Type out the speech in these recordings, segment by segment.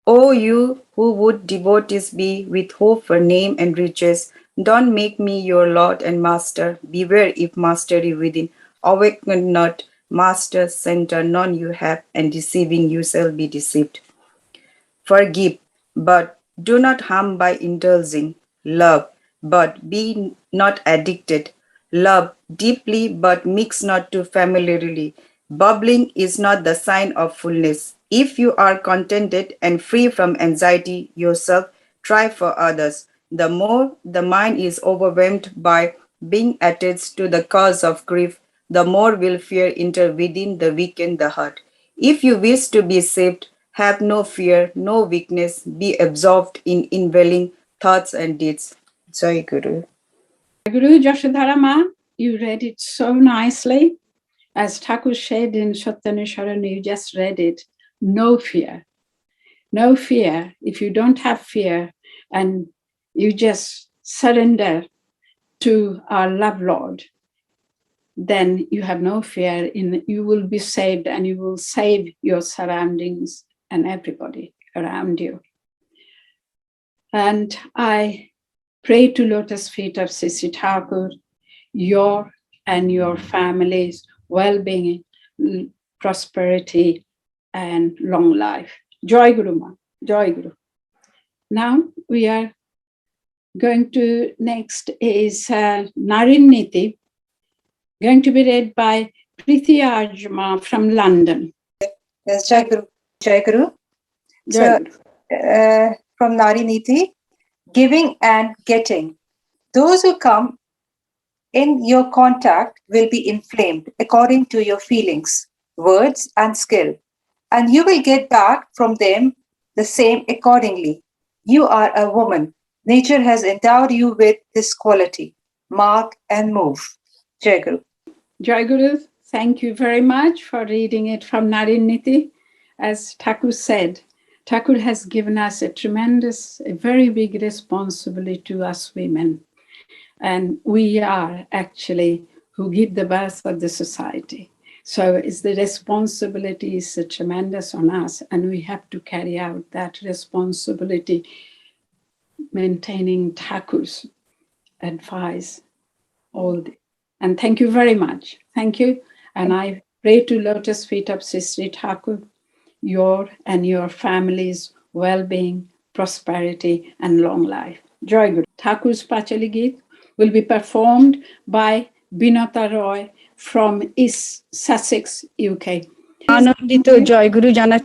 O you who would devotees be with hope for name and riches, don't make me your lord and master. Beware if mastery within. Awaken not, master, center, none you have, and deceiving you shall be deceived. Forgive, but do not harm by indulging. Love, but be not addicted. Love deeply, but mix not too familiarly. Bubbling is not the sign of fullness. If you are contented and free from anxiety yourself, try for others. The more the mind is overwhelmed by being attached to the cause of grief, the more will fear enter within the weaken the heart. If you wish to be saved, have no fear, no weakness, be absorbed in indwelling thoughts and deeds. Jai Guru. Guru Jashodharama, you read it so nicely. As Thakur said in Satyanusaran, you just read it. No fear. No fear. If you don't have fear and you just surrender to our love Lord, then you have no fear. You will be saved and you will save your surroundings and everybody around you. And I pray to lotus feet of Sree Thakur, your and your family's well-being, prosperity, and long life. Joy Guru Ma, Joy Guru. Now we are going to, next is Narin Niti, going to be read by Preeti Ajma from London. Yes, Jai Guru. Jai Guru. Jai Guru. So, from Nari Niti, giving and getting. Those who come in your contact will be inflamed according to your feelings, words, and skill, and you will get back from them the same accordingly. You are a woman. Nature has endowed you with this quality. Mark and move. Jai Guru. Jai Guru, thank you very much for reading it from Narin Niti. As Thakur said, Thakur has given us a very big responsibility to us women. And we are actually who give the birth of the society. So it's the responsibility is tremendous on us, and we have to carry out that responsibility, maintaining Thakur's advice. And thank you very much. Thank you. And I pray to lotus feet of Sree Thakur, your and your family's well-being, prosperity, and long life. Joy Guru. Thakur's Pachali Geet will be performed by Binata Roy from East Sussex, UK. Anandito Joy Guru Jana.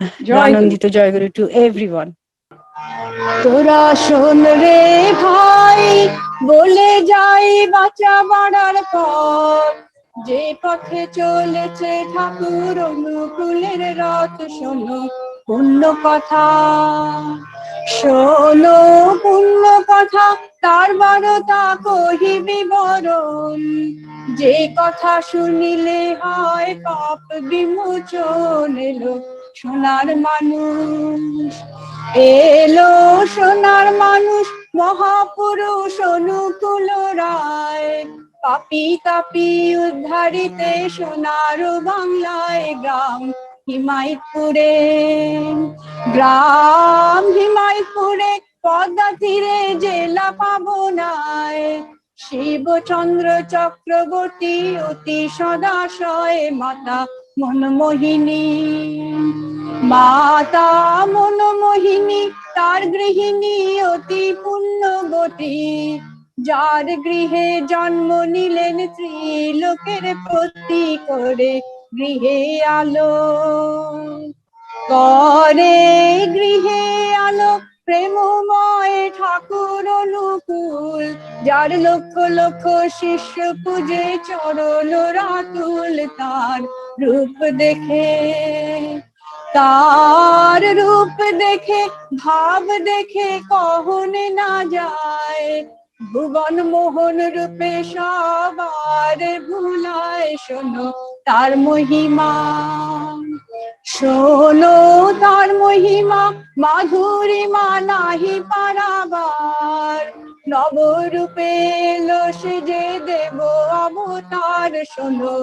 Anandito Joy Guru to everyone. তোরা শোন রে ভাই বলে যাই বাঁচা বাড়ার পর যে পথে চলেছে ঠাকুর অনুকূলের রথ শোনো পূর্ণ কথা শোনো পূর্ণ কথা তার বারতা কহি বিবরণ যে কথা শুনিলে হয় পাপ বিমোচন এলো সোনার মানুষ এলো সোনার মানুষ মহাপুরুষ অনুকূল রায় পাপি তাপি উদ্ধারিতে সোনার বাংলায় গ্রাম হিমায়তপুরে পদ্মা তীরে জেলা পাবনায় শিবচন্দ্র চক্রবর্তী অতি সদাশয় মাতা মনমোহিনী তার গৃহিণী অতি পুণ্যবতী যার গৃহে জন্ম নিলেন ত্রিলোকের প্রতি করে গৃহে আলো প্রেমময় ঠাকুর অনুকূল যার লক্ষ লক্ষ শিষ্য পূজে চরণ রাতুল তার রূপ দেখে ভাব দেখে কহনে না যায় ভুবন মোহন রূপে সবার ভুলায় শোনো তার মহিমা মাধুরিমা নাহি পারাবার নবরূপে এলো সে যে দেব অবতার শোনো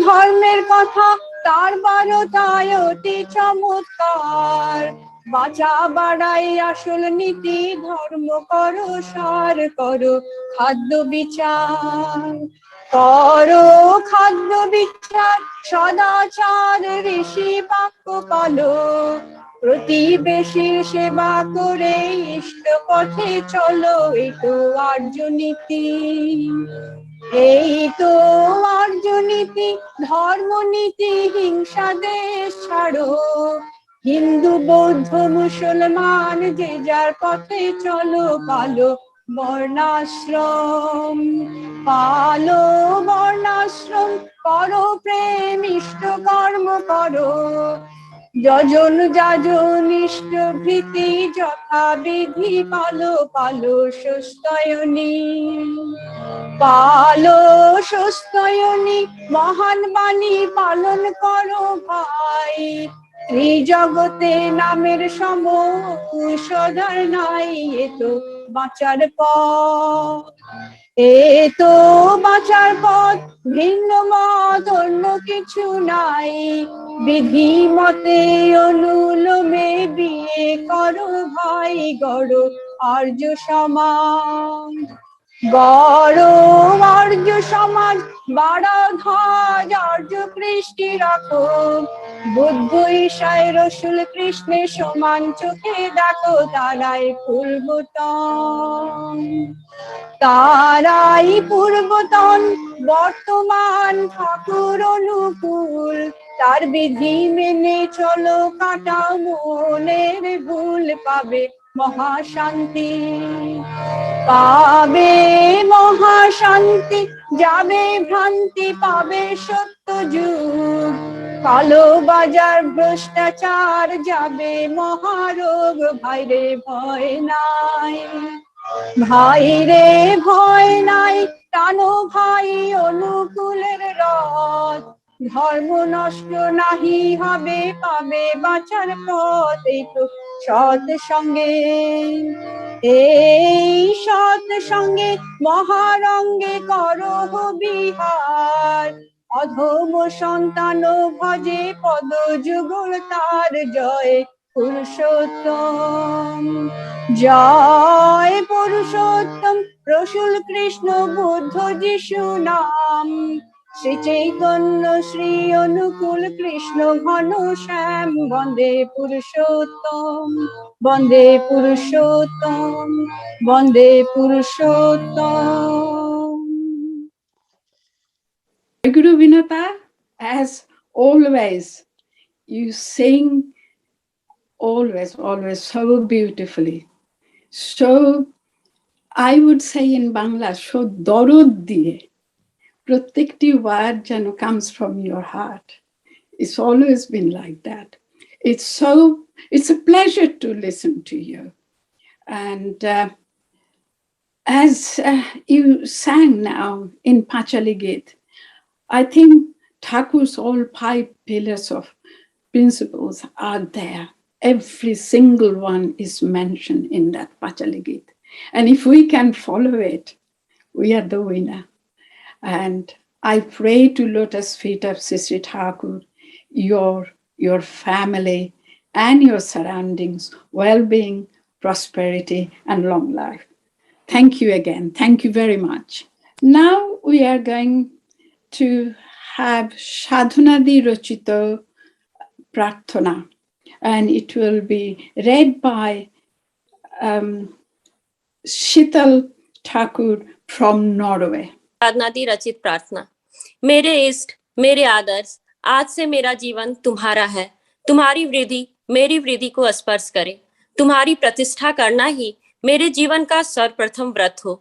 ধর্মের কথা তার বারতায় অতি চমৎকার। বাঁচা বাড়াই আসল নীতি, ধর্ম করো সার, করো খাদ্য বিচার, করো খাদ্য বিচার, সদাচার ঋষি বাক্য পালো, প্রতিবেশীর সেবা করে ইষ্ট পথে চলো, এই তো আর্য নীতি, এই তো আর্য নীতি। ধর্ম নীতি হিংসা দেশ ছাড়ো, হিন্দু বৌদ্ধ মুসলমান যে যার পথে চলো, পালো বর্ণাশ্রম, পালো বর্ণাশ্রম, করো প্রেম ইষ্ট কর্ম করো, যজন যাজন ইষ্ট ভীতি যথাবিধি পালো, পালো সুস্থয়নী, পালো সুস্থয়নী, মহান বাণী পালন করো ভাই, ত্রিজগতে নামের সম ঔষধর নাই, এ তো বাঁচার পথ, এ তো বাঁচার পথ, ভিন্ন মত অন্য কিছু নাই, বিধি মতে অনুলোমে বিয়ে করো ভাই, গড় আর্য সমাজ, গড় আর্য সমাজ, বাড়াও ধ্বজ আর্য কৃষ্টি রাখো, বুদ্ধ ঈশায় রসুল কৃষ্ণের সমান চোখে দেখো, তারাই পূর্বতন, তারাই পূর্বতন, বর্তমান ঠাকুর অনুকূল, তার বিধি মেনে চলো, কাটাও মনের ভুল, পাবে মহাশান্তি, পাবে মহাশান্তি, যাবে ভ্রান্তি, পাবে সত্য যুগ, কালো বাজার ভ্রষ্টাচার যাবে মহারোগ, ভাইরে ভয় নাই, ভাইরে ভয় নাই, টানো ভাই অনুকূলের রথ, ধর্ম নষ্ট নাহি হবে, পাবে বাঁচার পথ, এই তো সৎ সঙ্গে, এই সৎ সঙ্গে মহারঙ্গে করো বিহার, অধম সন্তান ভজে পদ যুগল তার, জয় পুরুষোত্তম, জয় পুরুষোত্তম, রসুল কৃষ্ণ বুদ্ধ যিশু নাম, শ্রী চৈতন্য শ্রী অনুকূল কৃষ্ণ ঘন শ্যাম, বন্দে পুরুষোত্তম, বন্দে পুরুষোত্তম, বন্দে Purushottam. Guru Vinata, as always, you sing always so beautifully. So I would say in Bangla, so dorod diye, pratyekti word jano comes from your heart. It's always been like that. It's a pleasure to listen to you. And as you sang now in Pachali Git, I think Thakur's all 5 pillars of principles are there. Every single one is mentioned in that Pachali Git. And if we can follow it, we are the winner. And I pray to lotus feet of Sree Thakur, your family and your surroundings, well-being, prosperity, and long life. Thank you again. Thank you very much. Now we are going to have Sadhunadi Rachito Prarthana, and it will be read by Shital Thakur from Norway. साधनादि रचित प्रार्थना। मेरे इष्ट, मेरे आदर्श, आज से मेरा जीवन तुम्हारा है। तुम्हारी वृद्धि मेरी वृद्धि को स्पर्श करे। तुम्हारी प्रतिष्ठा करना ही मेरे जीवन का सर्वप्रथम व्रत हो।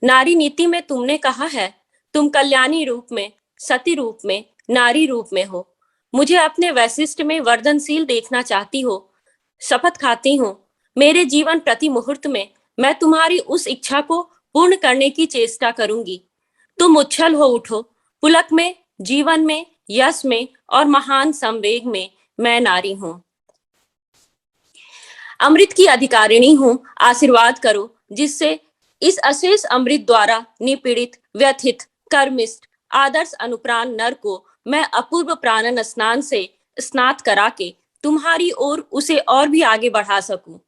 नारी नीति में तुमने कहा है, तुम कल्याणी रूप में, सती रूप में, नारी रूप में हो। मुझे अपने वैशिष्ट में वर्धनशील देखना चाहती हो। शपथ खाती हूँ, मेरे जीवन प्रति मुहूर्त में मैं तुम्हारी उस इच्छा को पूर्ण करने की चेष्टा करूंगी। तुम उच्छल हो उठो, पुलक में, जीवन में, यश में और महान संवेग में मैं नारी हूं। अमृत की अधिकारिणी हूं, आशीर्वाद करो जिससे इस अशेष अमृत द्वारा निपीड़ित, व्यथित, कर्मिष्ठ, आदर्श अनुप्राण नर को मैं अपूर्व प्राणन स्नान से स्नात करा के तुम्हारी ओर उसे और भी आगे बढ़ा सकूं।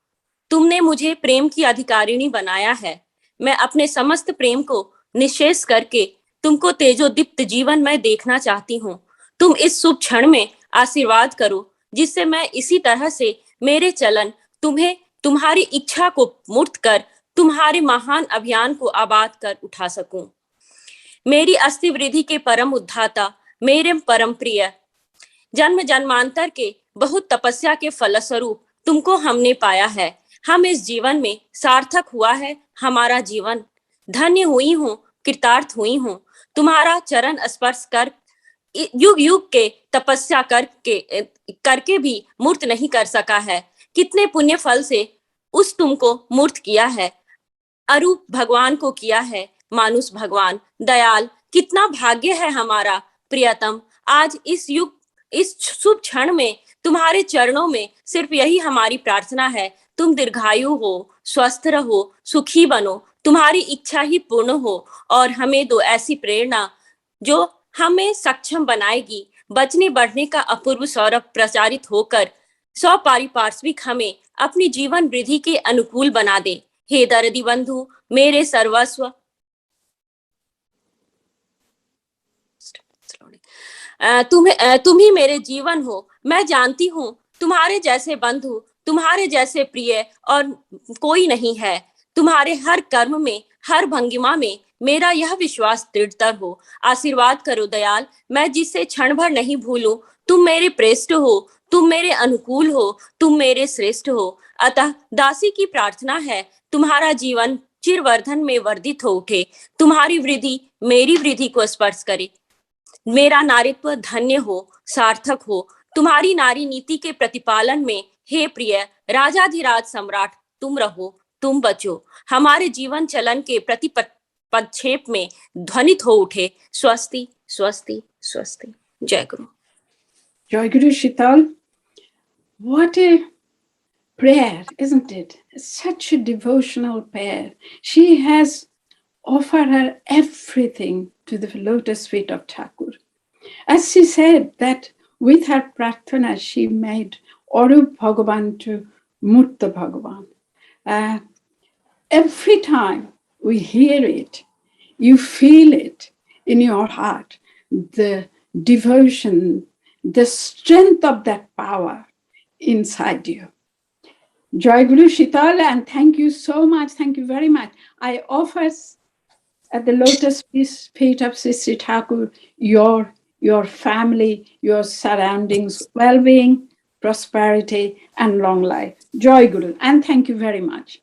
तुमने मुझे प्रेम की अधिकारिणी बनाया है। मैं अपने समस्त प्रेम को निःशेष करके तुमको तेजोदीप्त जीवन में देखना चाहती हूँ। तुम इस शुभ क्षण में आशीर्वाद करो, जिससे मैं इसी तरह से मेरे चलन तुम्हें तुम्हारी इच्छा को मूर्त कर तुम्हारे महान अभियान को आबाद कर उठा सकूं। मेरी अस्थि वृद्धि के परम उद्धाता, मेरे परम प्रिय, जन्म जन्मांतर के बहुत तपस्या के फलस्वरूप तुमको हमने पाया है। हम इस जीवन में सार्थक हुआ है हमारा जीवन। धन्य हुई हूँ, कृतार्थ हुई हूँ। तुम्हारा चरण स्पर्श कर युग युग के तपस्या करके भी मूर्त नहीं कर सका है। कितने पुण्य फल से उस तुमको मूर्त किया है, अरूप भगवान को किया है मानुष भगवान। दयाल, कितना भाग्य है हमारा प्रियतम, आज इस युग इस शुभ क्षण में तुम्हारे चरणों में सिर्फ यही हमारी प्रार्थना है, तुम दीर्घायु हो, स्वस्थ रहो, सुखी बनो, तुम्हारी इच्छा ही पूर्ण हो और हमें दो ऐसी प्रेरणा जो हमें सक्षम बनाएगी बचने बढ़ने का अपूर्व सौरभ प्रचारित होकर सौ पारिपार्श्विक हमें अपनी जीवन वृद्धि के अनुकूल बना दे। हे दर्दी बंधु, मेरे सर्वस्व, तुम ही मेरे जीवन हो। मैं जानती हूँ तुम्हारे जैसे बंधु, तुम्हारे जैसे प्रिय और कोई नहीं है। तुम्हारे हर कर्म में, हर भंगिमा में मेरा यह विश्वास दृढ़तर हो। आशीर्वाद करो दयाल, मैं जिसे क्षण भर नहीं भूलूं। तुम मेरे प्रेष्ठ हो, तुम मेरे अनुकूल हो, तुम मेरे श्रेष्ठ हो। अतः दासी की प्रार्थना है, तुम्हारा जीवन चिरवर्धन में वर्धित हो उठे, तुम्हारी वृद्धि मेरी वृद्धि को स्पर्श करे, मेरा नारीत्व धन्य हो, सार्थक हो। तुम्हारी नारी नीति के प्रतिपालन में हे प्रिय राजाधिराज सम्राट तुम रहो, तुम बचो। हमारे जीवन चलन के प्रति पदक्षेप में ध्वनित हो उठे स्वस्ति स्वस्ति स्वस्ति। जय गुरु। Joy Guru Shital, what a prayer, isn't it? Such a devotional prayer. She has offered her everything to the lotus feet of Thakur. As she said that with her prarthana, she made Arup Bhagavan to Mutta Bhagavan. Every time we hear it, you feel it in your heart, the devotion, the strength of that power inside you. Joy Guru Shital, and thank you so much. Thank you very much. I offer at the lotus feet of Sree Thakur your family, your surroundings, well-being, prosperity, and long life. Joy Guru, and thank you very much.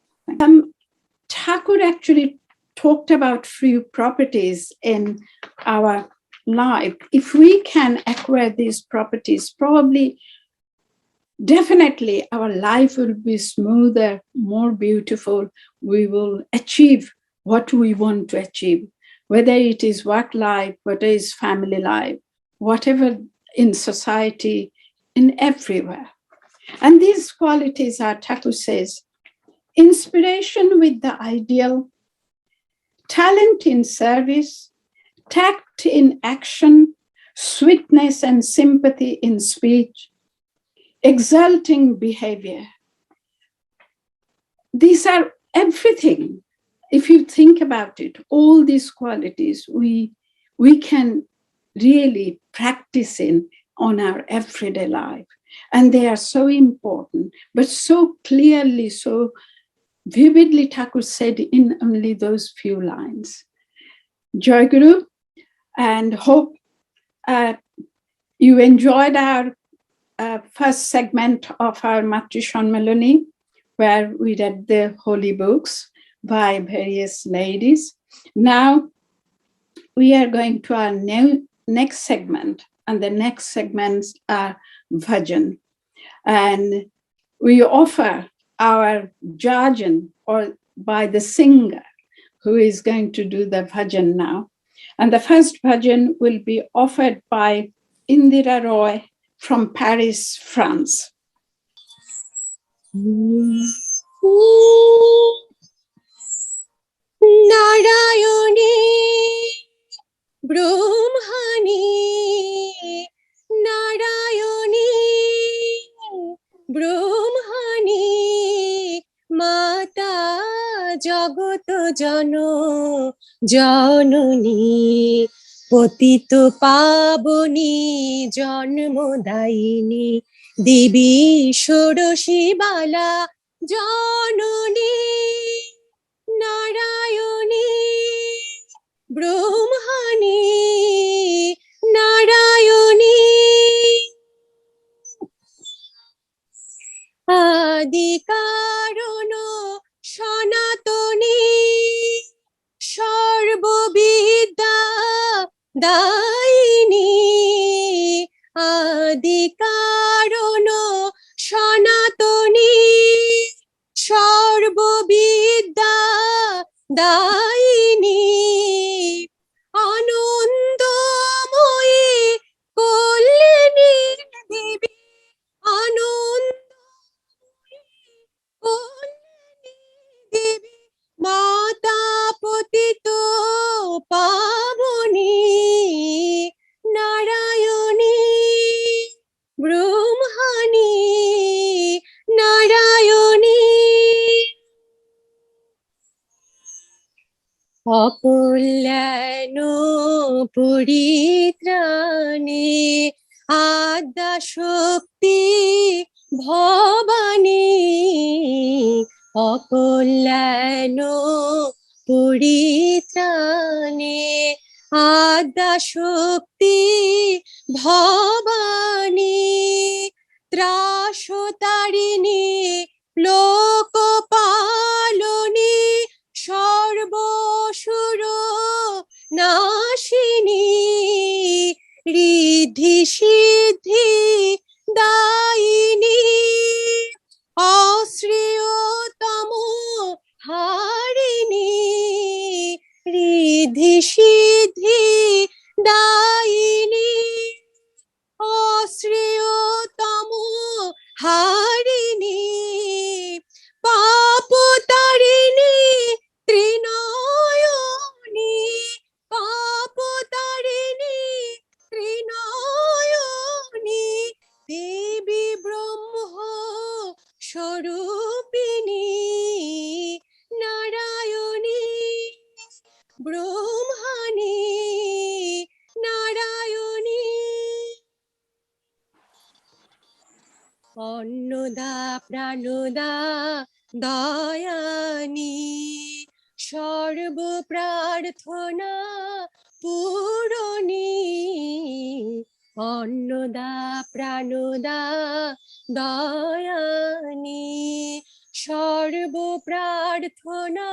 Thakur actually talked about few properties in our life. If we can acquire these properties, probably, definitely our life will be smoother, more beautiful. We will achieve what we want to achieve, whether it is work life, whether it is family life, whatever in society, in everywhere. And these qualities are, Thakur says, inspiration with the ideal, talent in service, tact in action, sweetness and sympathy in speech, exulting behavior. These are everything. If you think about it, all these qualities we can really practice on our everyday life. And they are so important, but so clearly, so vividly Thakur said in only those few lines. Joy Guru, and hope you enjoyed our first segment of our Matru Sammelan, where we read the holy books by various ladies. Now we are going to our next segment, and the next segments are bhajan. And we offer our bhajan or by the singer who is going to do the bhajan now. And the first bhajan will be offered by Indira Roy from Paris, France. Narayani Brahmani জগত জননী পতিত পাবনী জন্মদায়িনী দেবী ষোড়শী বালা জননী নারায়ণী ব্রহ্মণী নারায়ণী আদি কারণ সনাতনী সর্ববিদ্যা দায়িনী আদি কারণ সনাতনী সর্ববিদ্যা দায়িনী আনন্দময়ী কল্যাণী দেবী আনন্দময়ী কল্যাণী দেবী মাতা পতিত পাবনী নারায়ণী ব্রহ্মণী নারায়ণী অকল্যাণ পরিত্রাণে আদ্যা শক্তি ভবানী অকল্যাণ পরিত্রাণে আদ্যা শক্তি ভবানী ত্রাসতারিণী লোকপালনী সর্বসুর নাশিনী ঋদ্ধি সিদ্ধি দায়িনী অশ্রীয়তম হারিণী ঋদ্ধি সিদ্ধি দায়িনী অশ্রীয়তম হারিণী পাপতারিণী ত্রিনয়নী পাপতারিণী ত্রিনয়নী দেবী ব্রহ্ম স্বরূপিণী নারায়ণী ব্রহ্মণী নারায়ণী অন্নদা প্রাণদা দয়ানি সর্বপ্রার্থনা পূরণী অন্নদা প্রাণদা দয়ানি সর্বপ্রার্থনা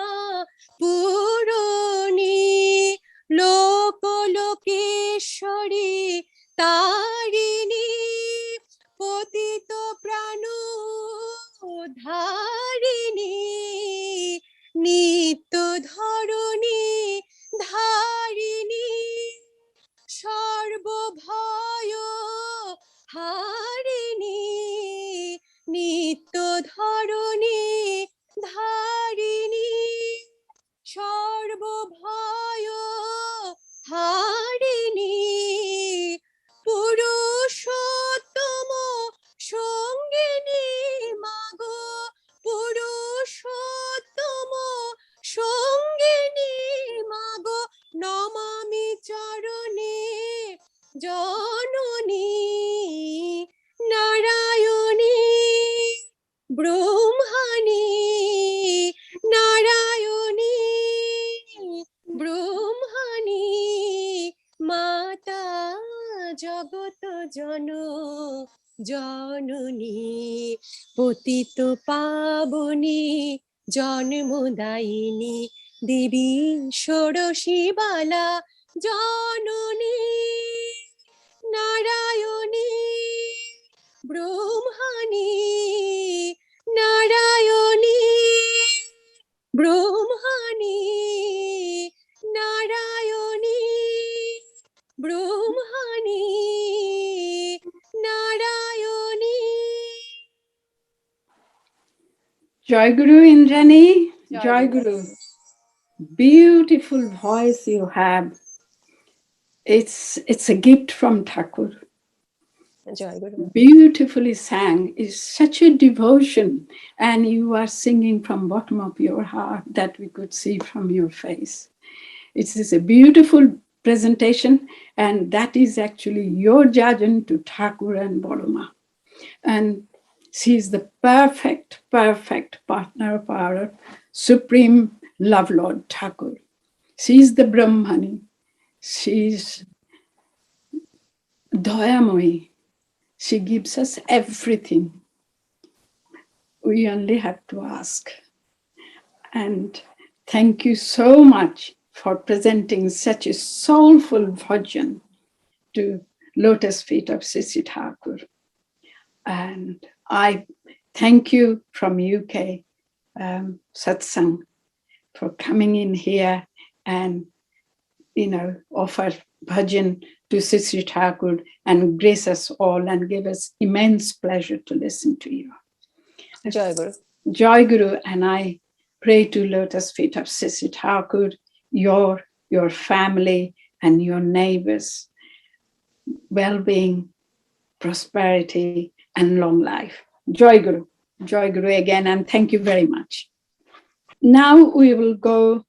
পূরণী লোকলোকেশ্বরী তারিণী পতিত প্রাণ ধারিণী নিত্য ধরণী ধারিণী সর্বভয় হারিণী নিত্য ধরণী ধারিণী সর্বভয় হারিণী পুরুষোত্তম সঙ্গিনী মাগো পুরুষোত্তম সঙ্গিনী মাগো নমামি চরণে জননী নারায়ণী ব্রহ্মণী নারায়ণী ব্রহ্মণী মাতা জগত জননী পতিত পাবনী জন্মদায়িনী দেবী ষোড়শী বালা জননী Narayani Brahmani Narayani Brahmani Narayani Brahmani Narayani. Joy Guru Indrani, Joy Guru. Beautiful voice you have. It's a gift from Thakur. Jai Guru. Beautifully sang. Is such a devotion, and you are singing from bottom of your heart that we could see from your face. It is a beautiful presentation, and that is actually your judgment to Thakur and Boroma. And she is the perfect partner of our Supreme Love Lord Thakur. She is the Brahmani. She is Dayamoyi. She gives us everything. We only have to ask. And thank you so much for presenting such a soulful bhajan to Lotus Feet of Sree Thakur. And I thank you from UK, Satsang, for coming in here and, offer bhajan to Sree Thakur and grace us all and give us immense pleasure to listen to you. Jai Guru. Jai Guru, and I pray to Lotus Feet of Sree Thakur, your family and your neighbors, well-being, prosperity, and long life. Jai Guru again, and thank you very much. Now we will go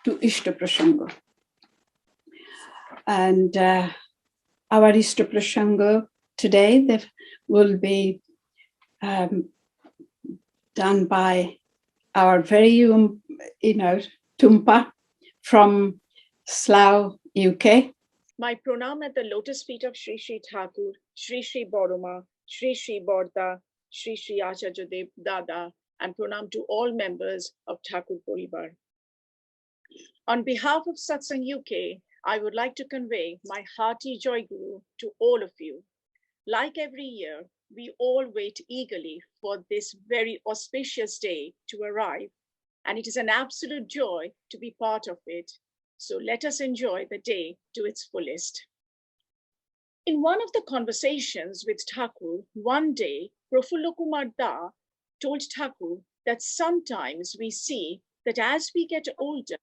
to Ishta Prasanga. And our Ishta Prasanga today that will be done by our very Tumpa from Slough, UK. My pranam at the lotus feet of Sri Sri Thakur, Sri Sri Boroma, Sri Sri Borda, Sri Sri Acharyadev, Dada, and pranam to all members of Thakur Poribar. On behalf of Satsang UK, I would like to convey my hearty Joy Guru to all of you. Like every year, we all wait eagerly for this very auspicious day to arrive, and it is an absolute joy to be part of it. So let us enjoy the day to its fullest. In one of the conversations with Thakur, one day, Prafulla Kumar Da told Thakur that sometimes we see that as we get older,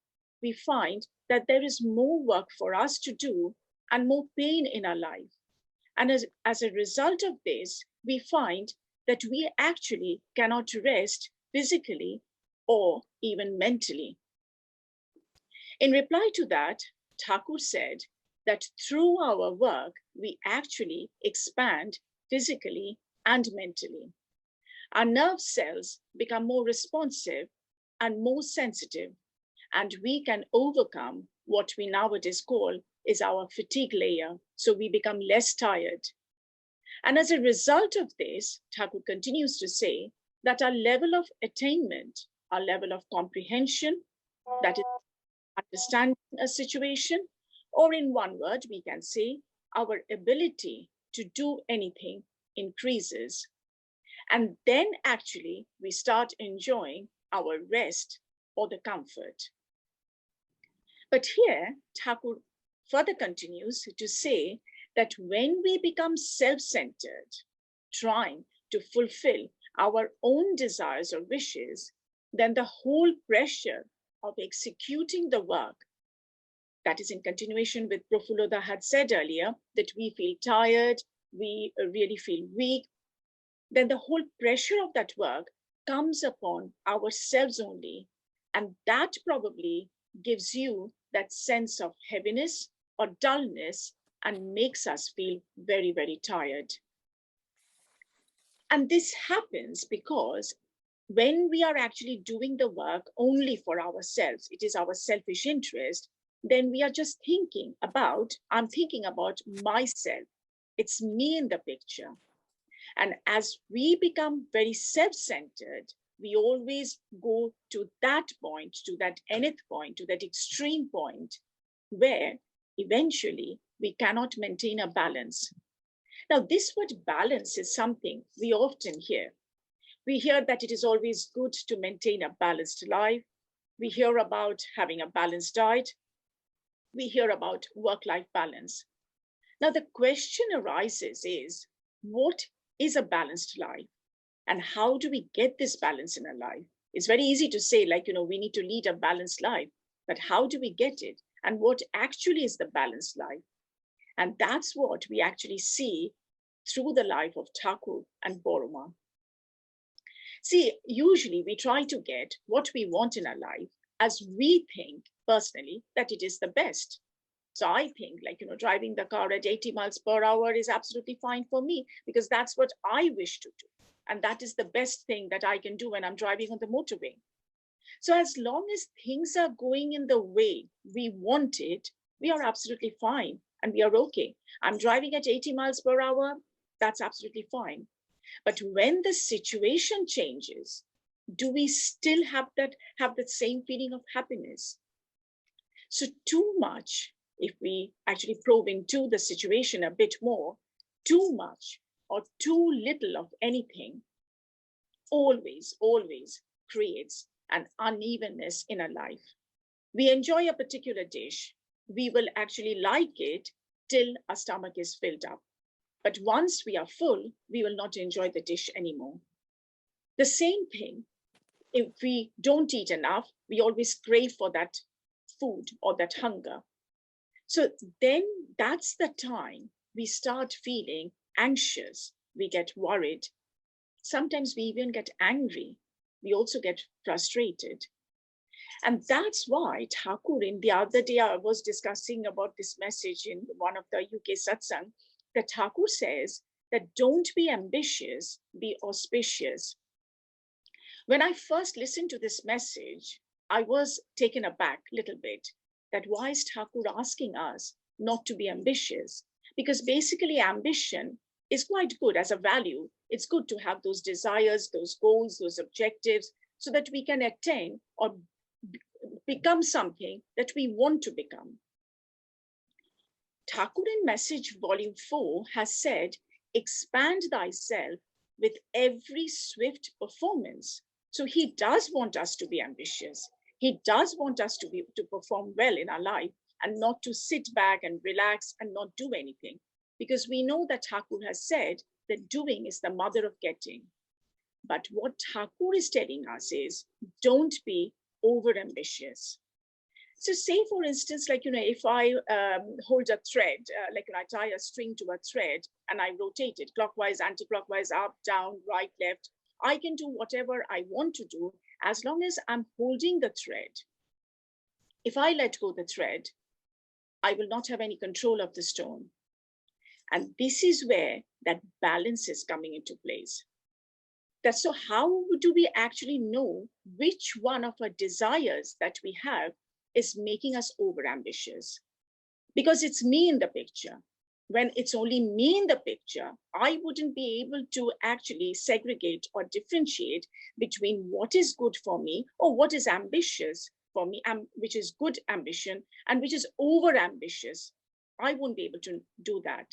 we find that there is more work for us to do and more pain in our life. And as a result of this, we find that we actually cannot rest physically or even mentally. In reply to that, Thakur said that through our work, we actually expand physically and mentally. Our nerve cells become more responsive and more sensitive, and we can overcome what we nowadays call is our fatigue layer, so we become less tired. And as a result of this, Thakur continues to say that our level of attainment, our level of comprehension, that is understanding a situation, or in one word, we can say our ability to do anything increases. And then actually we start enjoying our rest or the comfort. But here, Thakur further continues to say that when we become self-centered, trying to fulfill our own desires or wishes, then the whole pressure of executing the work, that is in continuation with Prafulla had said earlier, that we feel tired, we really feel weak, then the whole pressure of that work comes upon ourselves only. And that probably gives you that sense of heaviness or dullness and makes us feel very, very tired. And this happens because when we are actually doing the work only for ourselves, it is our selfish interest, then we are just thinking about, I'm thinking about myself. It's me in the picture. And as we become very self-centered, we always go to that point, to that nth point, to that extreme point, where eventually we cannot maintain a balance. Now, this word balance is something we often hear. We hear that it is always good to maintain a balanced life. We hear about having a balanced diet. We hear about work-life balance. Now, the question arises is, what is a balanced life? And how do we get this balance in our life? It's very easy to say, like, we need to lead a balanced life, but how do we get it? And what actually is the balanced life? And that's what we actually see through the life of Thakur and Boroma. See, usually we try to get what we want in our life as we think personally that it is the best. So I think, like, driving the car at 80 miles per hour is absolutely fine for me because that's what I wish to do. And that is the best thing that I can do when I'm driving on the motorway. So as long as things are going in the way we want it, we are absolutely fine and we are okay. I'm driving at 80 miles per hour, that's absolutely fine. But when the situation changes, do we still have that same feeling of happiness? So too much, if we actually probe into the situation a bit more, too much or too little of anything always creates an unevenness in our life. We enjoy a particular dish, we will actually like it till our stomach is filled up. But once we are full, we will not enjoy the dish anymore. The same thing, if we don't eat enough, we always crave for that food or that hunger. So then that's the time we start feeling anxious, we get worried. Sometimes we even get angry. We also get frustrated. And that's why Thakur, in the other day, I was discussing about this message in one of the UK Satsang, that Thakur says that don't be ambitious, be auspicious. When I first listened to this message, I was taken aback a little bit that why is Thakur asking us not to be ambitious? Because basically ambition is quite good as a value. It's good to have those desires, those goals, those objectives, so that we can attain or become something that we want to become. Thakur in Message Volume 4 has said, expand thyself with every swift performance. So he does want us to be ambitious. He does want us to perform well in our life and not to sit back and relax and not do anything. Because we know that Thakur has said that doing is the mother of getting. But what Thakur is telling us is, don't be over-ambitious. So say, for instance, like, if I hold a thread, like I tie a string to a thread and I rotate it clockwise, anti-clockwise, up, down, right, left, I can do whatever I want to do as long as I'm holding the thread. If I let go the thread, I will not have any control of the stone. And this is where that balance is coming into place. That's so how do we actually know which one of our desires that we have is making us over-ambitious? Because it's me in the picture. When it's only me in the picture, I wouldn't be able to actually segregate or differentiate between what is good for me or what is ambitious for me, which is good ambition, and which is over-ambitious. I won't be able to do that.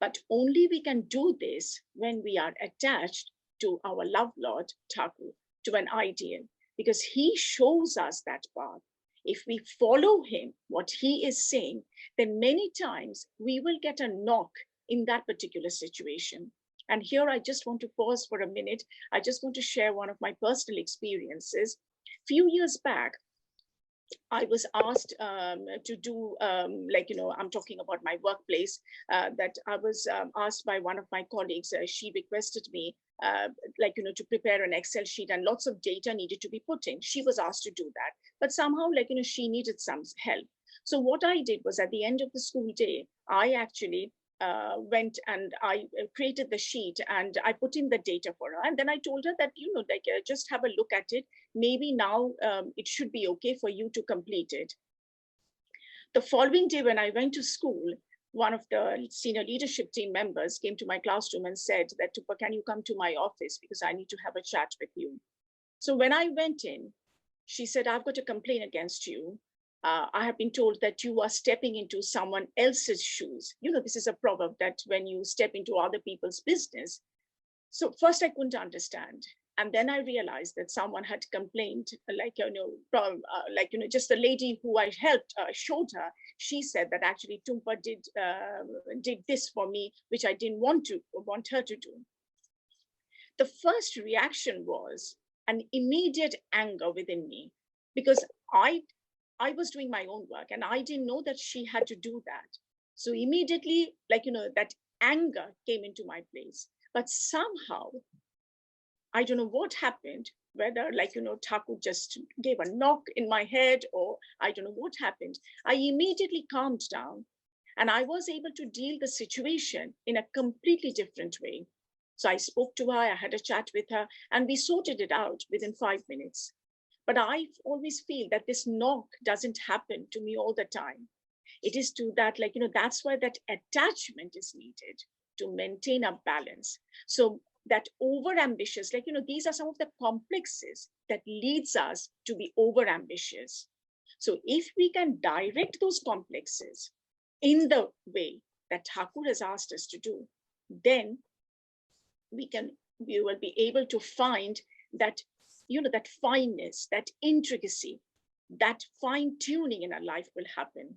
But only we can do this when we are attached to our love Lord Thakur, to an ideal, because he shows us that path. If we follow him, what he is saying, then many times we will get a knock in that particular situation. And here I just want to pause for a minute. I just want to share one of my personal experiences. Few years back, I was asked to do, I'm talking about my workplace, that I was asked by one of my colleagues, she requested me, to prepare an Excel sheet and lots of data needed to be put in. She was asked to do that, but somehow, she needed some help. So what I did was at the end of the school day, I actually went and I created the sheet and I put in the data for her. And then I told her that, just have a look at it. Maybe now it should be okay for you to complete it. The following day when I went to school, one of the senior leadership team members came to my classroom and said that, can you come to my office because I need to have a chat with you. So when I went in, she said, I've got a complaint against you. I have been told that you are stepping into someone else's shoes. This is a proverb that when you step into other people's business. So first I couldn't understand. And then I realized that someone had complained, just the lady who I helped showed her. She said that actually Tumpa did this for me, which I didn't want her to do. The first reaction was an immediate anger within me because I was doing my own work and I didn't know that she had to do that. So immediately, that anger came into my place. But somehow, I don't know what happened, whether Thakur just gave a knock in my head, or I don't know what happened. I immediately calmed down and I was able to deal the situation in a completely different way. So I spoke to her, I had a chat with her, and we sorted it out within 5 minutes. But I always feel that this knock doesn't happen to me all the time. It is to that, that's why that attachment is needed to maintain a balance. So that over-ambitious, these are some of the complexes that leads us to be over-ambitious. So if we can direct those complexes in the way that Thakur has asked us to do, then we will be able to find that, that fineness, that intricacy, that fine-tuning in our life will happen.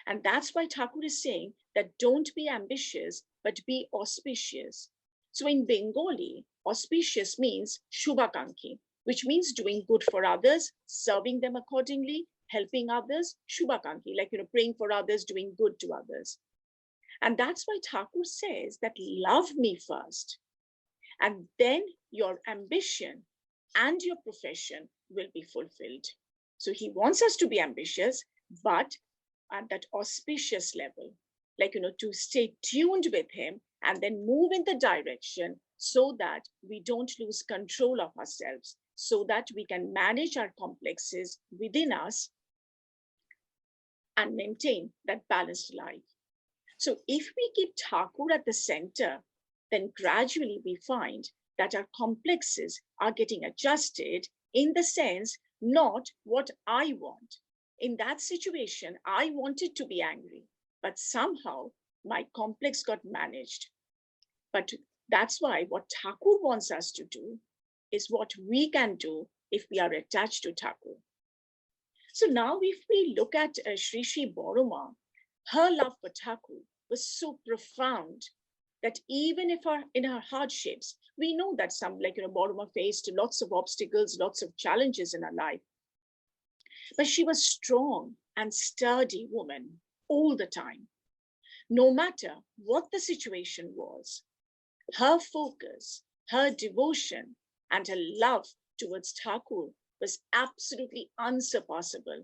And that's why Thakur is saying that don't be ambitious, but be auspicious. So in Bengali, auspicious means Shubhakanki, which means doing good for others, serving them accordingly, helping others, Shubhakanki, praying for others, doing good to others. And that's why Thakur says that love me first, and then your ambition and your profession will be fulfilled. So he wants us to be ambitious, but at that auspicious level, to stay tuned with him and then move in the direction so that we don't lose control of ourselves, so that we can manage our complexes within us and maintain that balanced life. So if we keep Thakur at the center, then gradually we find that our complexes are getting adjusted in the sense, not what I want. In that situation, I wanted to be angry, but somehow my complex got managed. But that's why what Thakur wants us to do is what we can do if we are attached to Thakur. So now if we look at Sree Boroma, her love for Thakur was so profound that even if in her hardships, we know that some, Boroma faced lots of obstacles, lots of challenges in her life. But she was strong and sturdy woman all the time. No matter what the situation was, her focus, her devotion, and her love towards Thakur was absolutely unsurpassable.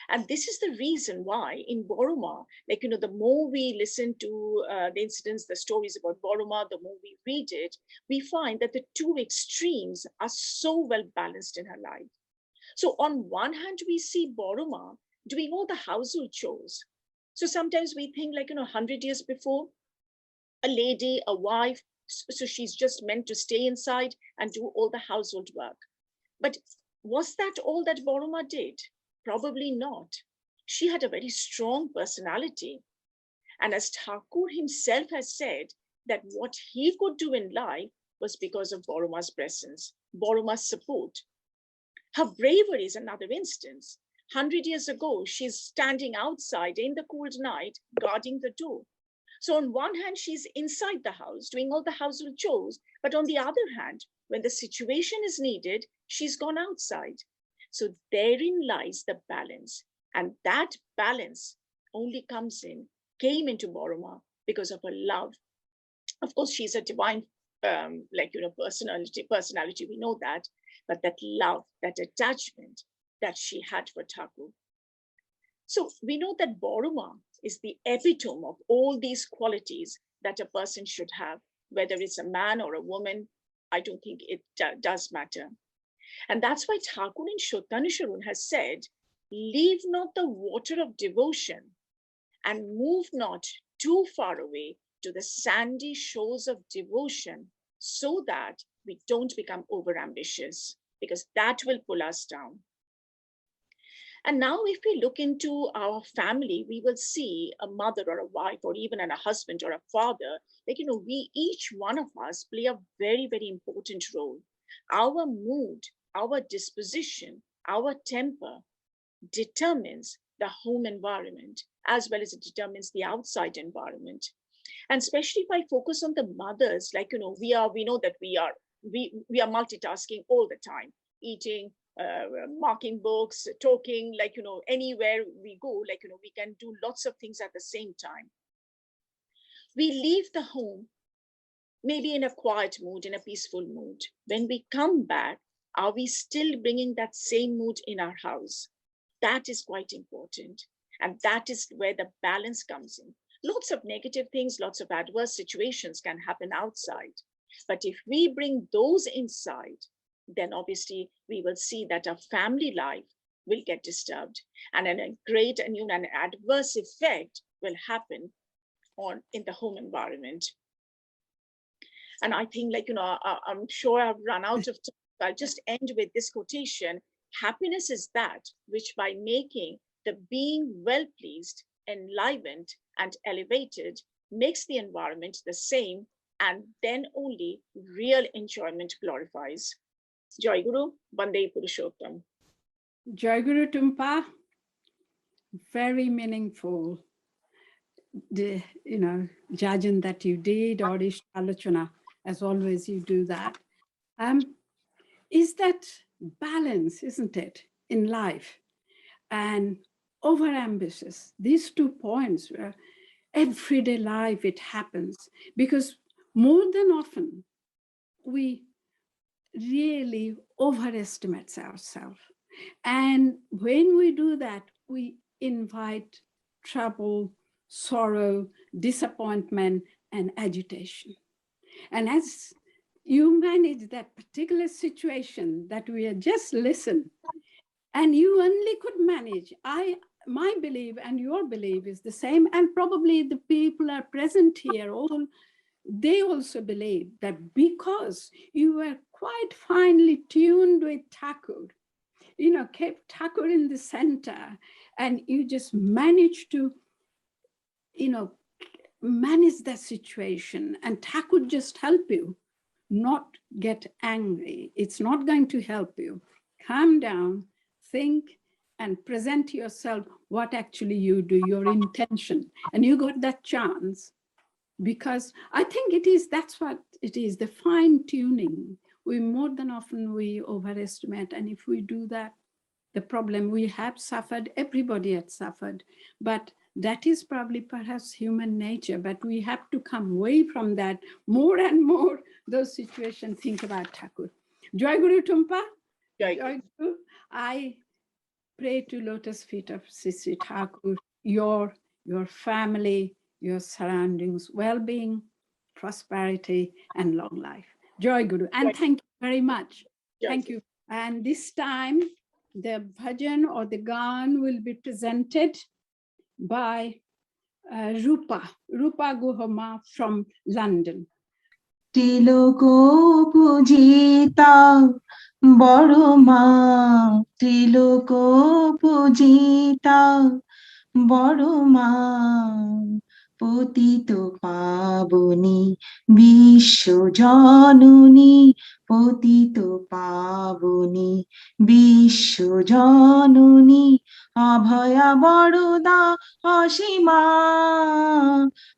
And this is the reason why in Boroma, the more we listen to the incidents, the stories about Boroma, the more we read it, we find that the two extremes are so well balanced in her life. So on one hand, we see Boroma doing all the household chores. So sometimes we think 100 years before, a lady, a wife, so she's just meant to stay inside and do all the household work. But was that all that Boroma did? Probably not. She had a very strong personality. And as Thakur himself has said, that what he could do in life was because of Boroma's presence, Boroma's support. Her bravery is another instance. 100 years ago, she's standing outside in the cold night, guarding the door. So on one hand, she's inside the house, doing all the household chores. But on the other hand, when the situation is needed, she's gone outside. So therein lies the balance. And that balance only came into Boroma because of her love. Of course, she's a divine, personality, we know that. But that love, that attachment that she had for Thakur. So we know that Boroma is the epitome of all these qualities that a person should have, whether it's a man or a woman. I don't think it does matter. And that's why Thakur in Shotanusharun has said, leave not the water of devotion and move not too far away to the sandy shores of devotion, so that we don't become overambitious, because that will pull us down. And now if we look into our family, we will see a mother or a wife or even a husband or a father, we, each one of us play a very, very important role. Our mood, our disposition, our temper determines the home environment, as well as it determines the outside environment. And especially if I focus on the mothers, we know that we are multitasking all the time, eating, marking books, talking, anywhere we go, we can do lots of things at the same time. We leave the home, maybe in a quiet mood, in a peaceful mood. When we come back, are we still bringing that same mood in our house? That is quite important. And that is where the balance comes in. Lots of negative things, lots of adverse situations can happen outside. But if we bring those inside, then obviously we will see that our family life will get disturbed, and a great and an adverse effect will happen in the home environment. And I think, I'm sure I've run out of time. I'll just end with this quotation. Happiness is that which, by making the being well pleased, enlivened, and elevated, makes the environment the same, and then only real enjoyment glorifies. Jai Guru, Bande Purushottam. Jai Guru Tumpa, very meaningful. The jajan that you did, or Ishtalachana, as always you do that. Is that balance, isn't it, in life? And overambitious, these 2 points where everyday life it happens, because more than often we really overestimate ourselves. And when we do that, we invite trouble, sorrow, disappointment, and agitation. And as you manage that particular situation that we have just listened, and you only could manage, my belief and your belief is the same, and probably the people are present here, they also believe that because you were quite finely tuned with Thakur, kept Thakur in the center, and you just managed to, manage that situation, and Thakur just help you not get angry. It's not going to help you. Calm down, think, and present yourself what actually you do, your intention. And you got that chance, because I think that's what it is, the fine tuning. We more than often we overestimate, and if we do that, the problem we have suffered, everybody has suffered, but that is probably perhaps human nature, but we have to come away from that more and more, those situations, think about Thakur. Jai Guru Tumpa, Jai Guru. I pray to lotus feet of Sree Thakur, your family, your surroundings, well-being, prosperity, and long life. Jai Guru, and thank you very much. Thank you. And this time, the bhajan or the gan will be presented by Rupa Guhama from London. Triloko pujita Boroma, Triloko pujita Boroma, Potito paboni Bisho januni, Potito paboni Bisho januni, Abhaya Baroda Ashima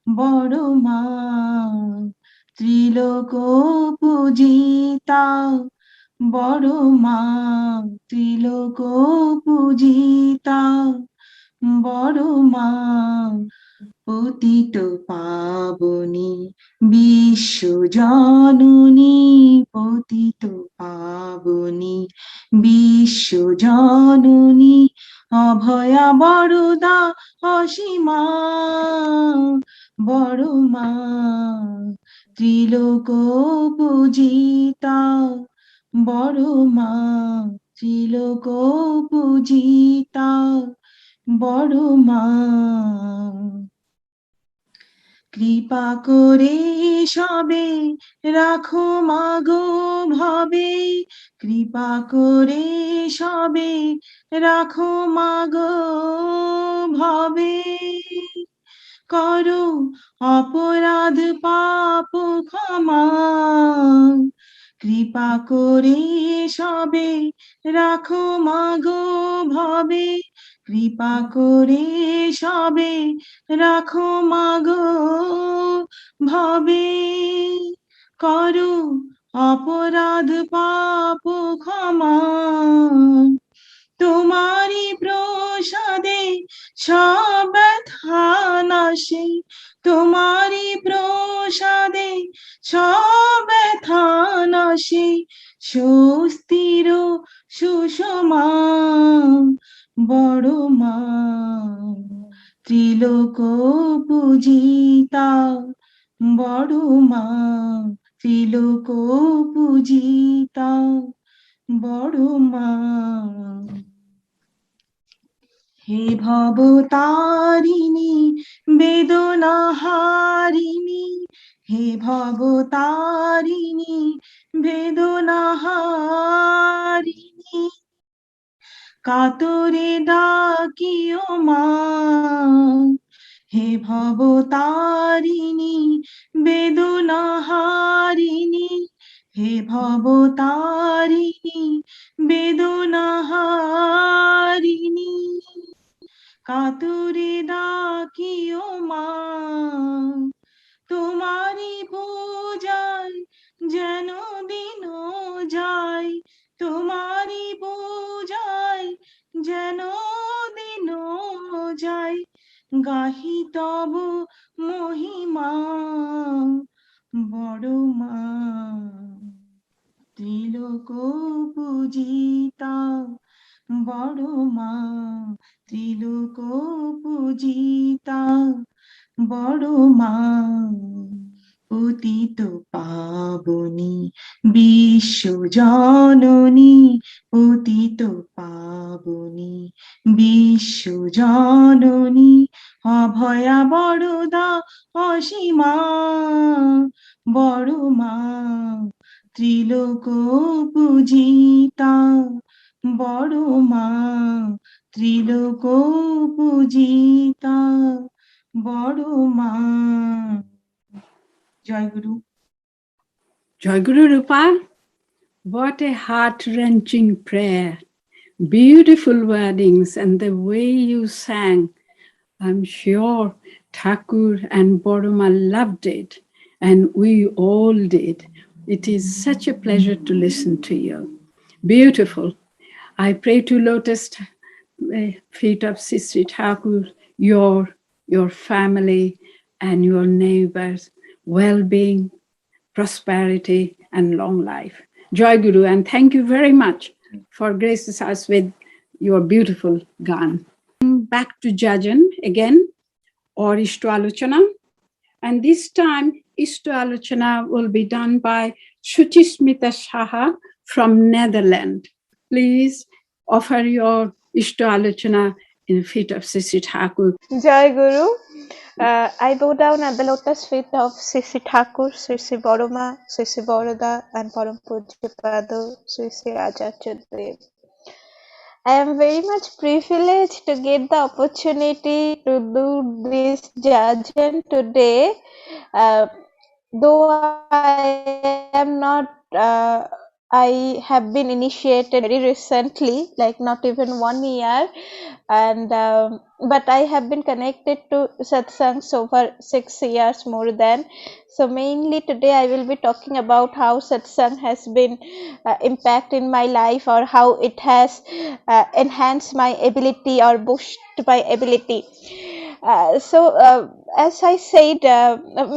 Boroma, Triloko pujita Boroma, Triloko pujita Boroma, Potito paboni Bisho januni, Potito paboni Bisho januni, Abhaya Baroda Ashima Boroma, Triloko pujita Boroma, Triloko pujita Boroma. কৃপা করে সবে রাখো মাগো ভাবে, কৃপা করে সবে রাখো মাগো ভাবে, করো অপরাধ পাপ ক্ষমা, কৃপা করে সবে রাখো মাগো ভাবে, কৃপা করে সবে রাখো মাগো ভাবে, করো অপরাধ পাপ ক্ষমা, তোমারি প্রসাদে সব ব্যথা ধান আসে তোমারি প্রসাদে সব ব্যথা নাশে স্বস্তির সুষমা বড় মা ত্রিলোক পূজিতা বড় মা ত্রিলোক পূজিতা বড় মা হে ভবতারিণী বেদনা হারিণী হে ভবতারিণী বেদনা হারিণী কাতরে ডাকিও মা হে ভবতারিণী বেদনা হারিণী হে ভবতারিণী বেদনা হারিণী কাতরে ডাকিও মা তোমারি পূজায় যেন দিন যায় তোমারি পূজায় যেন দিন যায় গাহি তব মহিমা বড় মা ত্রিলোক পূজিতা বড় মা ত্রিলোক পূজিতা বড় মা পতিত পাবনী বিশ্ব জননী পতিত পাবনী বিশ্ব জননী অভয়া বড়দা অসীমা বড় মা ত্রিলোক পূজিতা বড় মা ত্রিলোক পূজিতা বড় মা জয় গুরু Jai Guru Rupa, what a heart-wrenching prayer. Beautiful wordings and the way you sang. I'm sure Thakur and Boroma loved it, and we all did. It is such a pleasure to listen to you. Beautiful. I pray to lotus feet of Sree Thakur, your family and your neighbors, well-being, prosperity and long life. Joy Guru, and thank you very much for gracing us with your beautiful gan. Back to Jajan again, or Ishtu Alochana. And this time, Ishtu Alochana will be done by Shuchismita Shaha from Netherlands. Please offer your Ishtu Alochana in the feet of Sree Thakur. Jai Guru. I bow down at the lotus feet of Sree Thakur, Sree Boroma, Sree Boroda, and Param Pujyapad, Sree Acharyadev. I am very much privileged to get the opportunity to do this jajan today. Though I am not, I have been initiated very recently, like not even 1 year, and but I have been connected to Satsangs over 6 years more than. So mainly today I will be talking about how Satsang has been impact in my life, or how it has enhanced my ability or boosted my ability. As I said,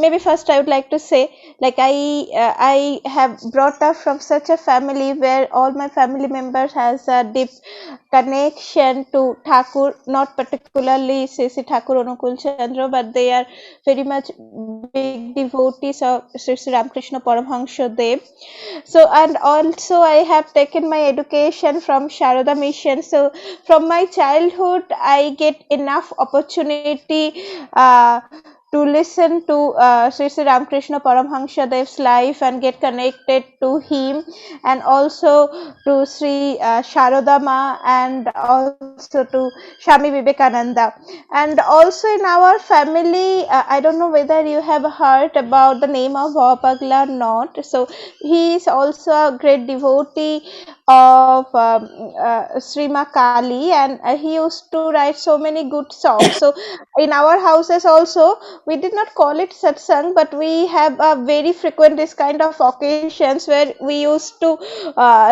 maybe first I would like to say, like I have brought up from such a family where all my family members has a deep connection to Thakur, not particularly Sree Thakur Anukulchandra, but they are very much big devotees of Sri Ramakrishna Paramhansadev. So, and also I have taken my education from Sharada Mission. So from my childhood I get enough opportunity to listen to Sri Ramakrishna Paramhansadev's life and get connected to him, and also to Sri Sharada Ma, and also to Swami Vivekananda. And also in our family, I don't know whether you have heard about the name of Baba Pagla or not. So he is also a great devotee of Sree Kali, and he used to write so many good songs. So in our houses also, we did not call it satsang, but we have a very frequent this kind of occasions where we used to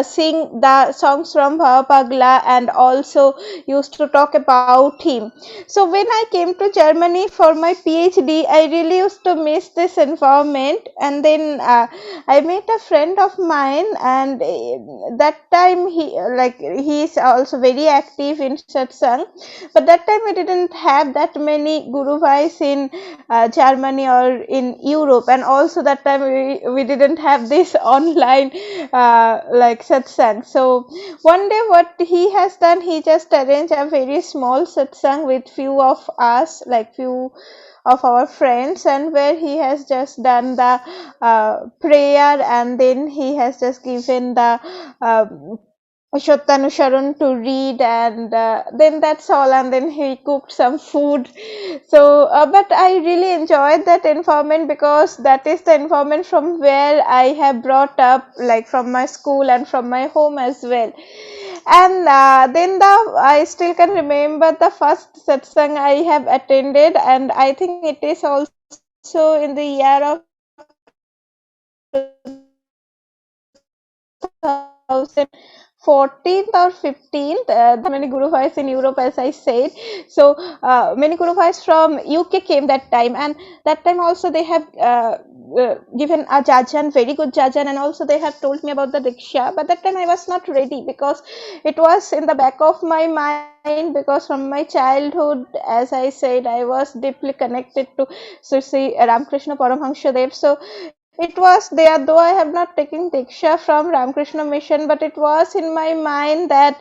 sing the songs from Bhava Pagla and also used to talk about him. So when I came to Germany for my PhD, I really used to miss this environment, and then I met a friend of mine, and that time he is also very active in satsang, but that time we didn't have that many guru bhais in Germany or in Europe, and also that time we didn't have this online like satsang. So one day what he has done, he just arranged a very small satsang with few of us, like few of our friends, and where he has just done the prayer, and then he has just given the Shottanusaran to read, and then that's all, and then he cooked some food. So but I really enjoyed that environment, because that is the environment from where I have brought up, like from my school and from my home as well. And then I still can remember the first satsang I have attended, and I think it is also in the year of 2014 or 15th. Many Guru Bhais in Europe, as I said. So many Guru Bhais from UK came that time, and that time also they have given a jajan, very good jajan, and also they have told me about the Diksha. But that time I was not ready, because it was in the back of my mind, because from my childhood, as I said, I was deeply connected to Sri Ramakrishna Paramhansadev. So it was there, though I have not taken Diksha from Ramakrishna Mission, but it was in my mind that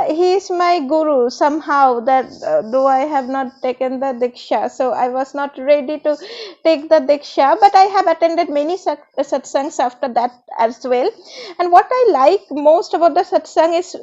he is my guru somehow, that though I have not taken the Diksha. So I was not ready to take the Diksha, but I have attended many satsangs after that as well. And what I like most about the satsang is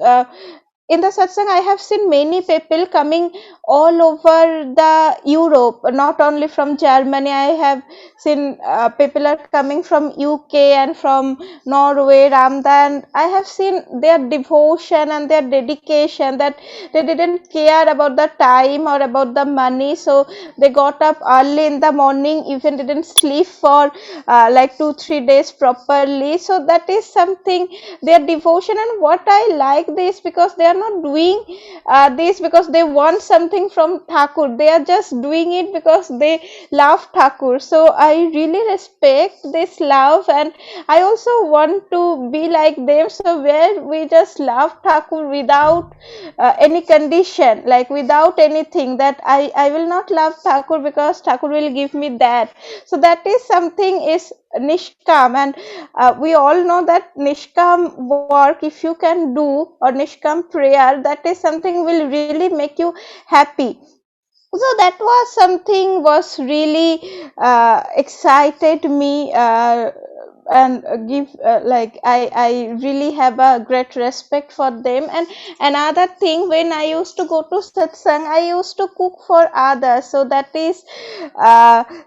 in the satsang, I have seen many people coming all over the Europe, not only from Germany. I have seen people are coming from UK and from Norway, Ramda, and I have seen their devotion and their dedication, that they didn't care about the time or about the money. So they got up early in the morning, even didn't sleep for like 2-3 days properly. So that is something, their devotion. And what I like this, because they are not doing this because they want something from Thakur. They are just doing it because they love Thakur. So I really respect this love, and I also want to be like them. So where we just love Thakur without any condition, like without anything, that I will not love Thakur because Thakur will give me that. So that is something is Nishkam, and we all know that Nishkam work, if you can do, or Nishkam prayer, that is something will really make you happy. So that was something was really excited me, and give like I really have a great respect for them. And another thing, when I used to go to satsang, I used to cook for others. So that is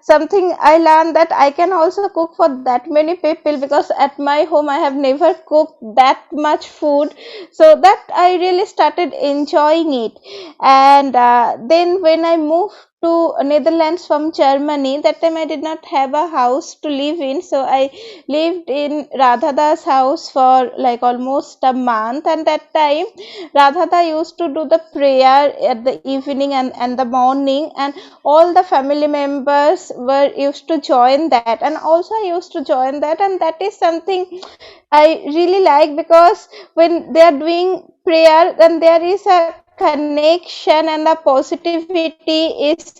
something I learned, that I can also cook for that many people, because at my home I have never cooked that much food. So that I really started enjoying it. And then when I moved to Netherlands from Germany, that time I did not have a house to live in, so I lived in Radhada's house for like almost a month. And that time Radhada used to do the prayer at the evening and the morning, and all the family members were used to join that, and also I used to join that. And that is something I really like, because when they are doing prayer, then there is a connection, and the positivity is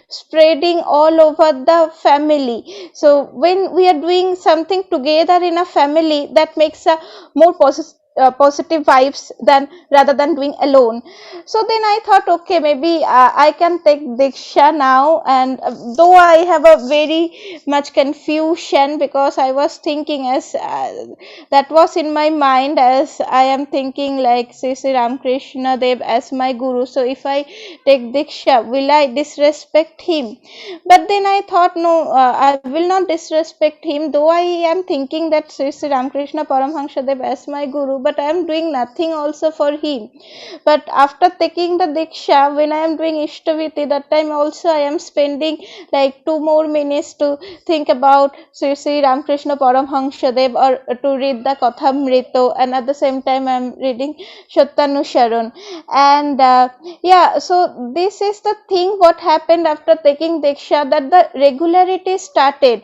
spreading all over the family. So when we are doing something together in a family, that makes a more positive vibes than rather than doing alone. So then I thought, okay, maybe I can take Diksha now. And though I have a very much confusion, because I was thinking, as that was in my mind, as I am thinking like Sri Ramakrishna Dev as my guru. So if I take Diksha, will I disrespect him? But then I thought, no, I will not disrespect him, though I am thinking that Sri Ramakrishna Paramhansadev as my guru. but I am doing nothing also for him. But after taking the Diksha, when I am doing Ishtavriti, that time also I am spending like 2 more minutes to think about Sri Ramakrishna Paramhansadev or to read the Kathamrito, and at the same time I am reading Shattanusaran. And yeah, so this is the thing what happened after taking Diksha, that the regularity started.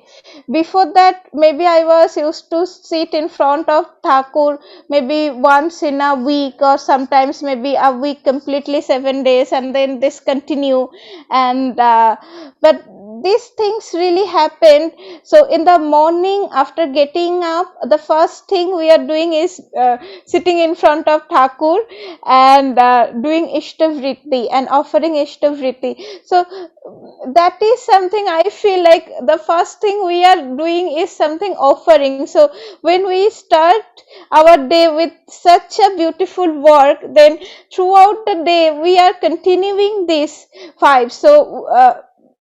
Before that, maybe I was used to sit in front of Thakur maybe once in a week, or sometimes maybe a week completely 7 days, and then this continue. And but these things really happened. So in the morning after getting up, the first thing we are doing is sitting in front of Thakur and doing Ishtavriti and offering Ishtavriti. So that is something I feel like the first thing we are doing is something offering. So when we start our day with such a beautiful work, then throughout the day we are continuing these 5. So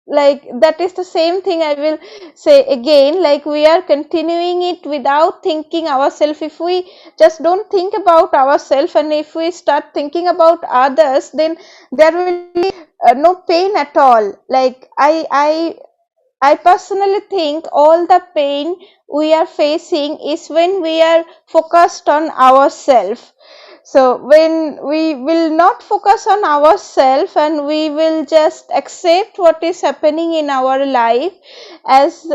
like that is the same thing I will say again, like we are continuing it without thinking ourselves. If we just don't think about ourselves, and if we start thinking about others, then there will be no pain at all. Like I personally think all the pain we are facing is when we are focused on ourselves. So when we will not focus on ourselves and we will just accept what is happening in our life as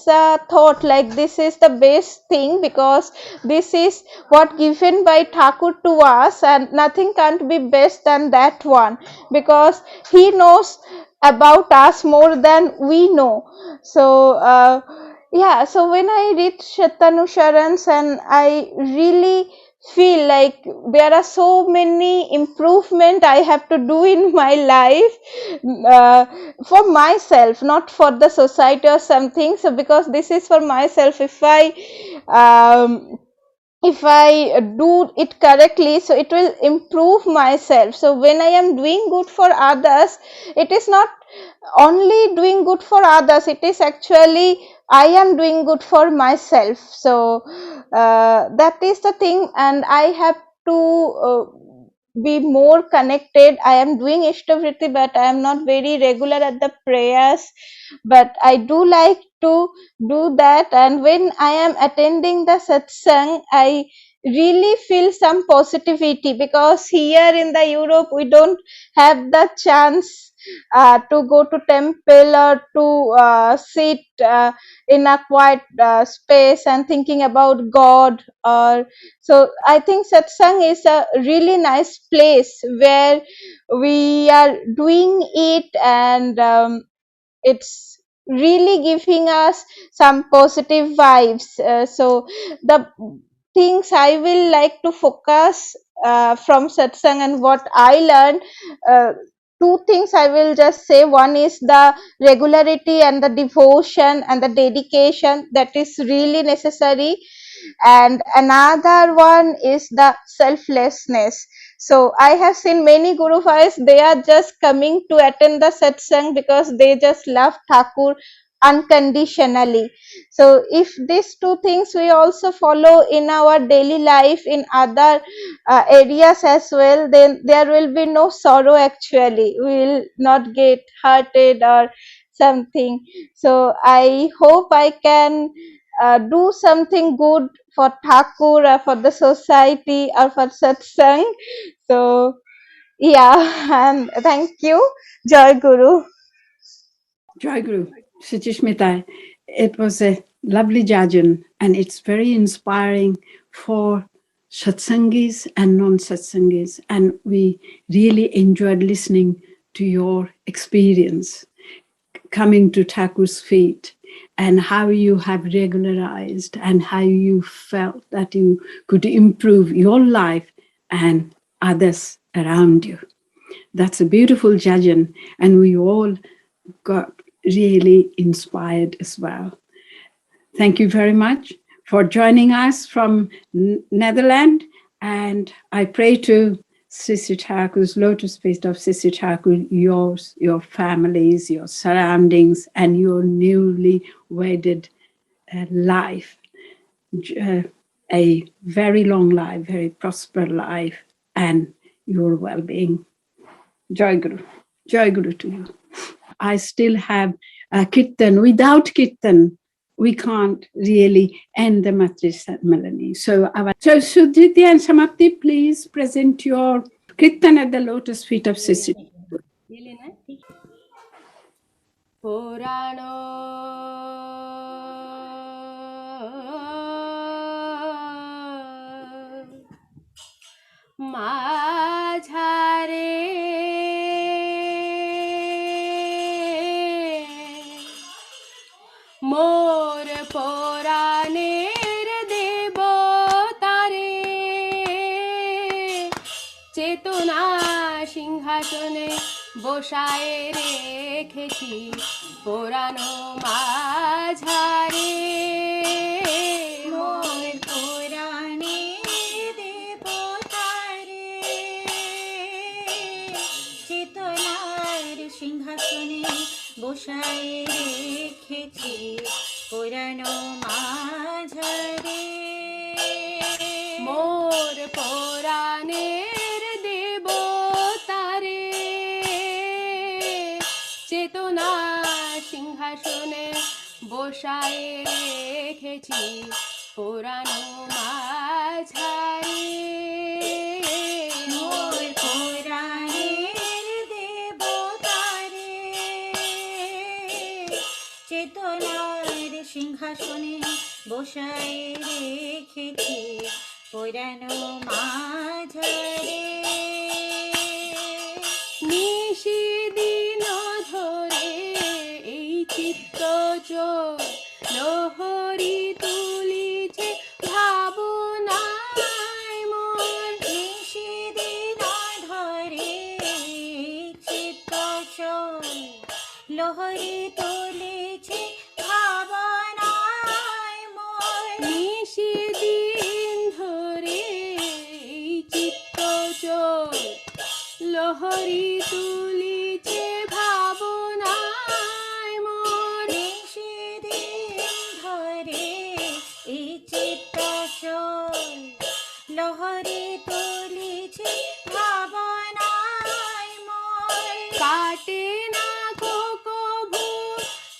a thought, like this is the best thing because this is what given by Thakur to us, and nothing can't be best than that one, because he knows about us more than we know. So yeah, so when I read Shatanusharans, and I really feel like there are so many improvement I have to do in my life for myself, not for the society or something. So because this is for myself, if I do it correctly, so it will improve myself. So when I am doing good for others, it is not only doing good for others, it is actually I am doing good for myself. So that is the thing, and I have to be more connected. I am doing Ishtavriti, but I am not very regular at the prayers, but I do like to do that. And when I am attending the satsang, I really feel some positivity, because here in the Europe we don't have the chance to go to temple or to sit in a quiet space and thinking about God. Or so I think satsang is a really nice place where we are doing it, and it's really giving us some positive vibes. So the things I will like to focus from satsang and what I learned, uh, 2 things I will just say. One is the regularity and the devotion and the dedication that is really necessary, and another one is the selflessness. So I have seen many Guru Bhais, they are just coming to attend the satsang because they just love Thakur unconditionally. So if these 2 things we also follow in our daily life in other areas as well, then there will be no sorrow actually. We will not get hurted or something. So I hope I can do something good for Thakur or for the society or for satsang. So yeah, and thank you. Jai Guru. Jai Guru, Suchishmita, it was a lovely jajan, and it's very inspiring for satsangis and non-satsangis, and we really enjoyed listening to your experience coming to Thakur's feet, and how you have regularized and how you felt that you could improve your life and others around you. That's a beautiful jajan, and we all got really inspired as well. Thank you very much for joining us from Netherlands, and I pray to Sree Thakur's lotus feet of Sree Thakur, yours, your families, your surroundings, and your newly wedded life. a very long life, very prosperous life, and your well-being. Jai Guru to you. I still have Kirtan. Without Kirtan, we can't really end the Matru Sammelan. So Sudhiti and Samapti, please present your Kirtan at the lotus feet of Sree. Purano माझारे मोर पुराणेर देवतारे চেতনা সিংহাসনে বসায়ে রেখেছি পুরানো মাঝারে মোর পুরাণে দেবতারে চেতনার সিংহাসনে বসায়ে রেখেছি পুরানো মাঝারে মোর পুরাণে চেতনা সিংহাসনে বসায়ে রেখেছি পুরানো মাঝারে মোর পুরাণের দেবতারে চেতনার সিংহাসনে বসায়ে রেখেছি পুরানো মাঝারে নিশিদিন ধরে এই চিত্ত লহরী তুলিছে ভাবনায় মোর নিশিদিন ধরে চিত্ত লহরী তুলিছে ভাবনায় মোর নিশিদিন ধরে চিত্ত লহরী তুলিছে ভাবনায় মোর নিশিদিন ধরে এই চিত্ত লহরী তুলিছে ভাবনায় মোর কাটে না কভু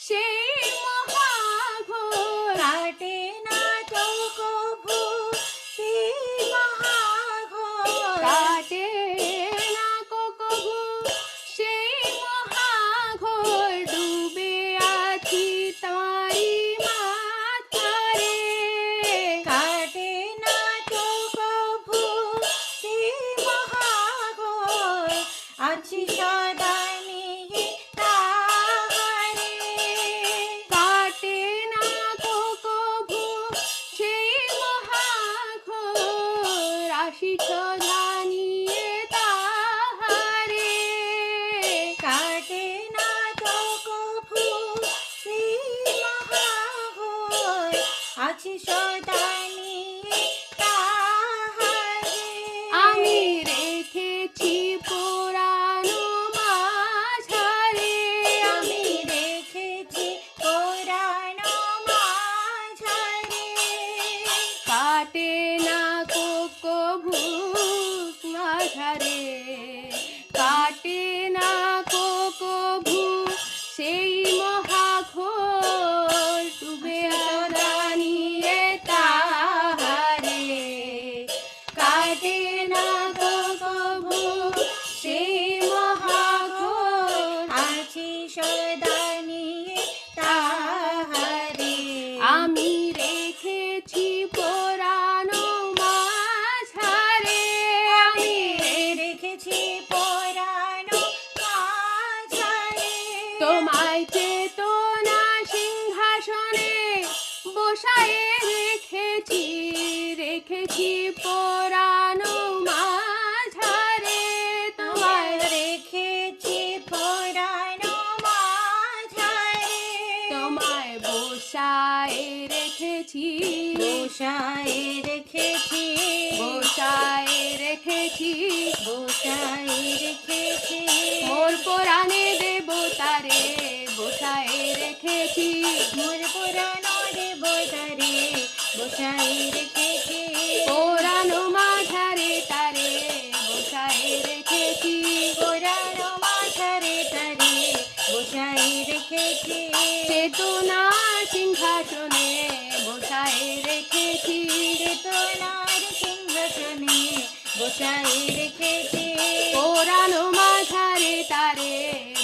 সেই মহাঘোর কাটে না তো কভু সেই মহাঘোর কাটে আমি রেখেছি পুরানো মাঝারে আমি রেখেছি পুরানো মাঝারে কাটে না কভু মাঝারে কাটে না কভু সেই মহাঘোর ডুবে আদানিয়ে তাহারে কাটে না কভু সেই মহাঘোর আছি সদানিয়ে তাহারে আমি রেখেছি পুরানো মাঝারে আমি রেখেছি পুরানো মাঝারে তোমায় চেতনা সিংহাসনে বসায়ে রেখেছি পুরানো মাঝারে তোমায় রেখেছি পুরানো মাঝারে তোমায় বসায়ে রেখেছি বসায়ে রেখেছি বসায়ে রেখেছি বসায়ে রেখেছি মোর পুরাণে দেবতারে বসায়ে রেখেছি মোর পুরানো দেবতারে বসায়ে রেখেছি চেতনার সিংহাসনে বসায় রেখেছি, চেতনার সিংহাসনে বসায় রেখেছি, পুরানো মাঝারে তারে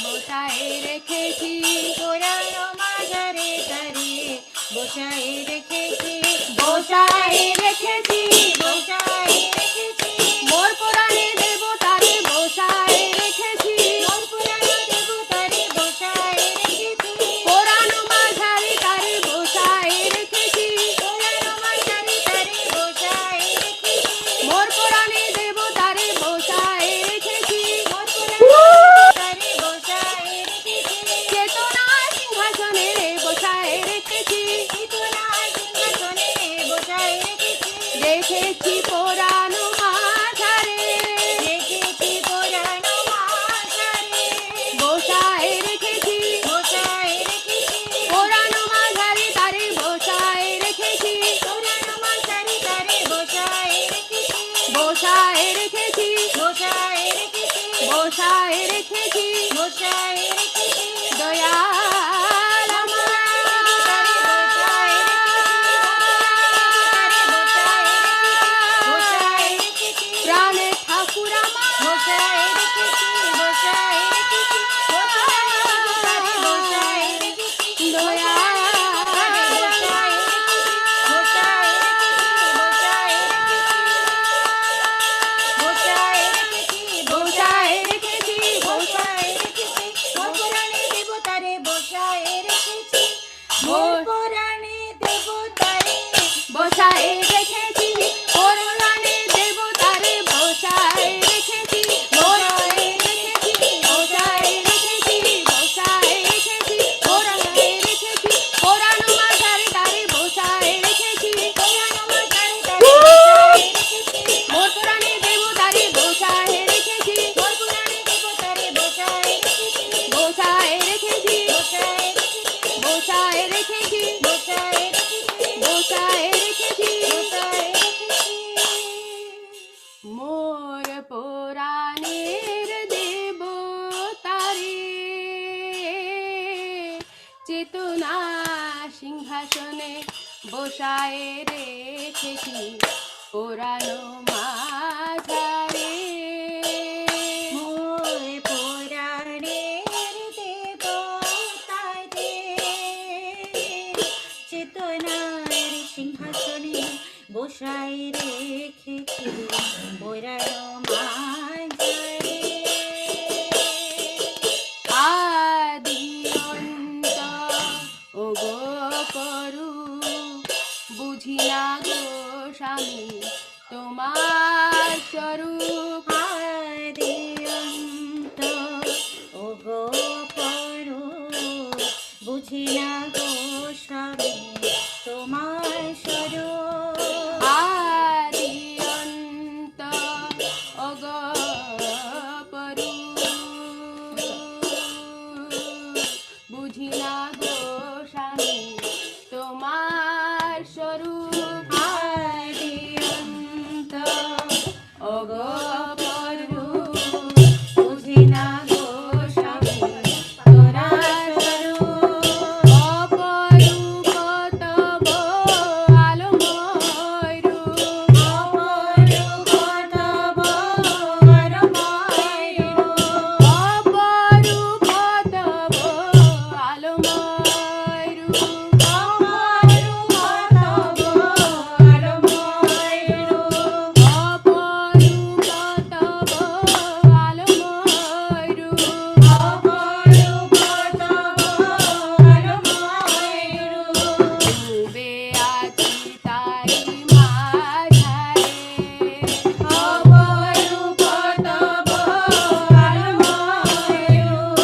বসায় রেখেছি, পুরানো মাঝারে তারে বসায় রেখেছি, বসায় রেখেছি, বসায় রেখেছি, মোর পুরাণে দেবতারে বসায় রেখেছি, মোর পুরাণে দেবতারে বসায় রেখেছি, পুরানো মাঝারে তারে বসায় রেখেছি, পুরানো মাঝারে তারে বসায় রেখেছি, মোর পুরাণে দেবতারে বসায় রেখেছি, মোর পুরাণে দেবতারে বসায় রেখেছি, চেতনার সিংহাসনে বসায় রেখেছি, চেতনার সিংহাসনে বসায় রেখেছি, রেখেছি পুরানো মাঝারে, রেখেছি পুরানো মাঝারে বসায় রেখেছি, বসায় রেখেছি, পুরানো মাঝারে তারে বসায় রেখেছি, পুরানো মাঝারে তারে বসায় রেখেছি, বসায় রেখেছি, বসায় রেখেছি, বসায় রেখেছি, বসায় রেখেছি, দয়াল আমার প্রাণে ঠাকুর আমার বসায় রেখেছি, বসায় রেখেছি, বসায় রেখেছি, দয়াল বসায় রেখেছি, বসায় রেখেছি, বসায় রেখেছি, মোর পুরাণে দেবতারে বসায় রেখেছি, মোর পুরাণে দেবতারে বসায় রেখেছি, পুরাণে দেবতারে বসায় রেখেছি, বসায় রেখেছি, বসায় রেখেছি, বসায় রেখেছি, পুরাণে রেখেছি, পুরানো মাঝারে তারে বসায় রেখেছি, পুরানো মাঝারে তারে বসায় রেখেছি, মোর পুরাণে দেবতারে বসায় রেখেছি, মোর পুরাণে দেবতারে বসায় রেখেছি, বসায় রেখেছি, বসায় রেখেছি, বসায় রেখেছি, বসায় রেখেছি, বসায় রেখেছি, বসায় রেখেছি, মোর পুরাণের দেবতারে চেতনা সিংহাসনে বসায় রেখেছি, পুরানো মাঝারে, মোর পুরাণের দেবতারে চেতনার সিংহাসনে বসায় রেখেছি, পুরানো মাঝারে, আদি অন্ত ওগো করু বুঝি না গো স্বামী তোমার স্বরূপ, আদি অন্ত ওগো করু বুঝি না গো স্বামী তোমার স্বরূপ, আদি অন্ত ওগো করু বুঝি না গো স্বামী তোমার স্বরূপ, আদি অন্ত ওগো করু বুঝি না গো স্বামী তোমার স্বরূপ, অপরূপ তব আলময় রূপ, অপরূপ তব আলময় রূপ, অপরূপ তব আলময় রূপ, অপরূপ তব আলময় রূপ, অপরূপ তব আলময় রূপ, অপরূপ তব আলময় রূপ, ডুবে আছি তারি মাঝারে, অপরূপ তব আলময় রূপ,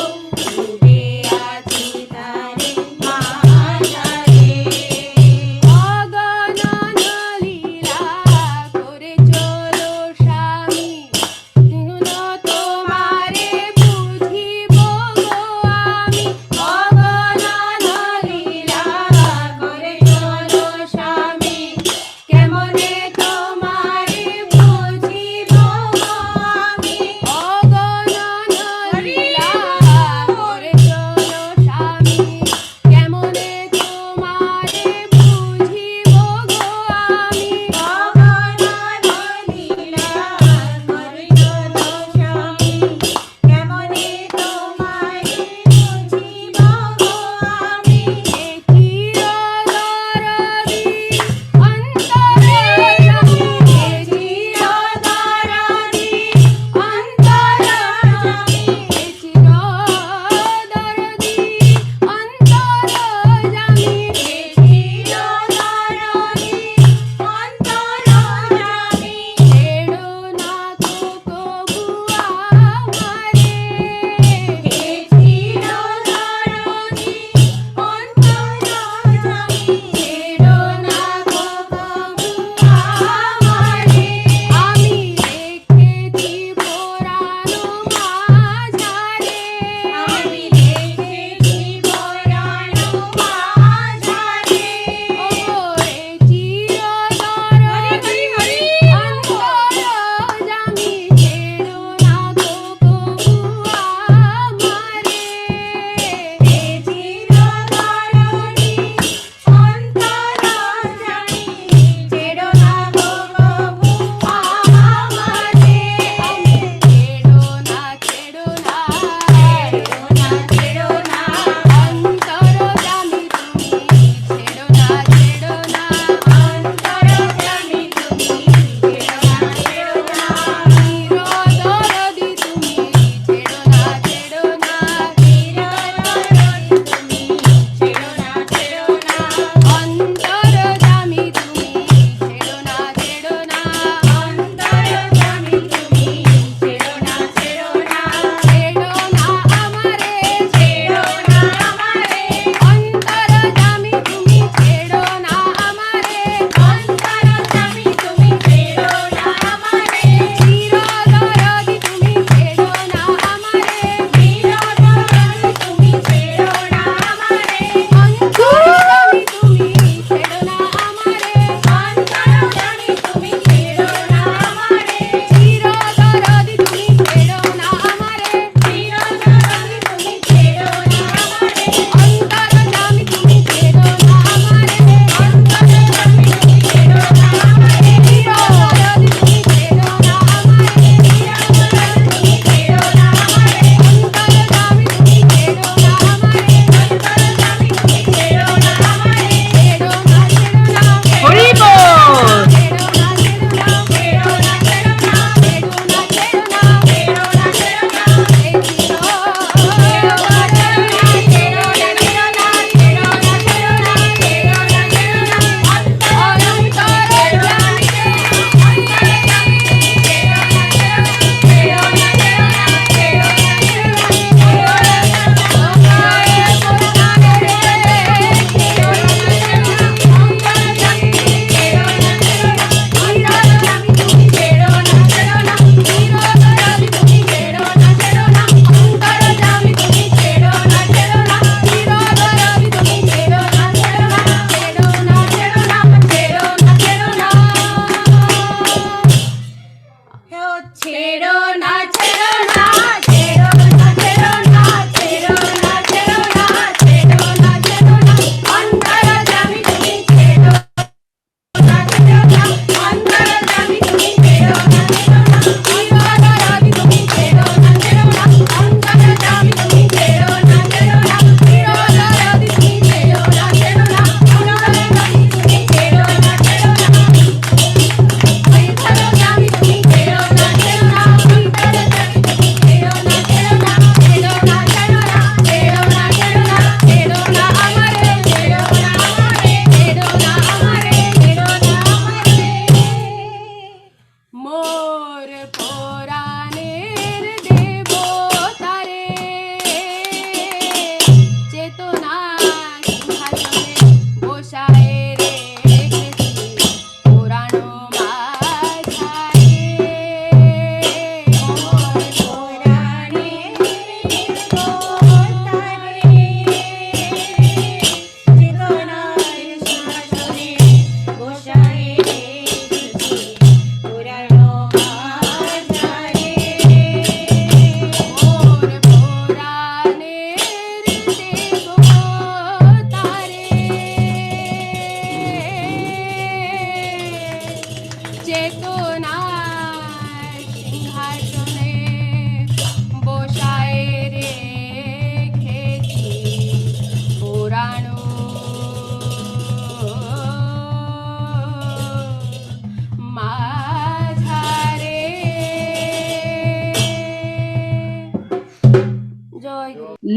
ডুবে আছি তারি মাঝারে,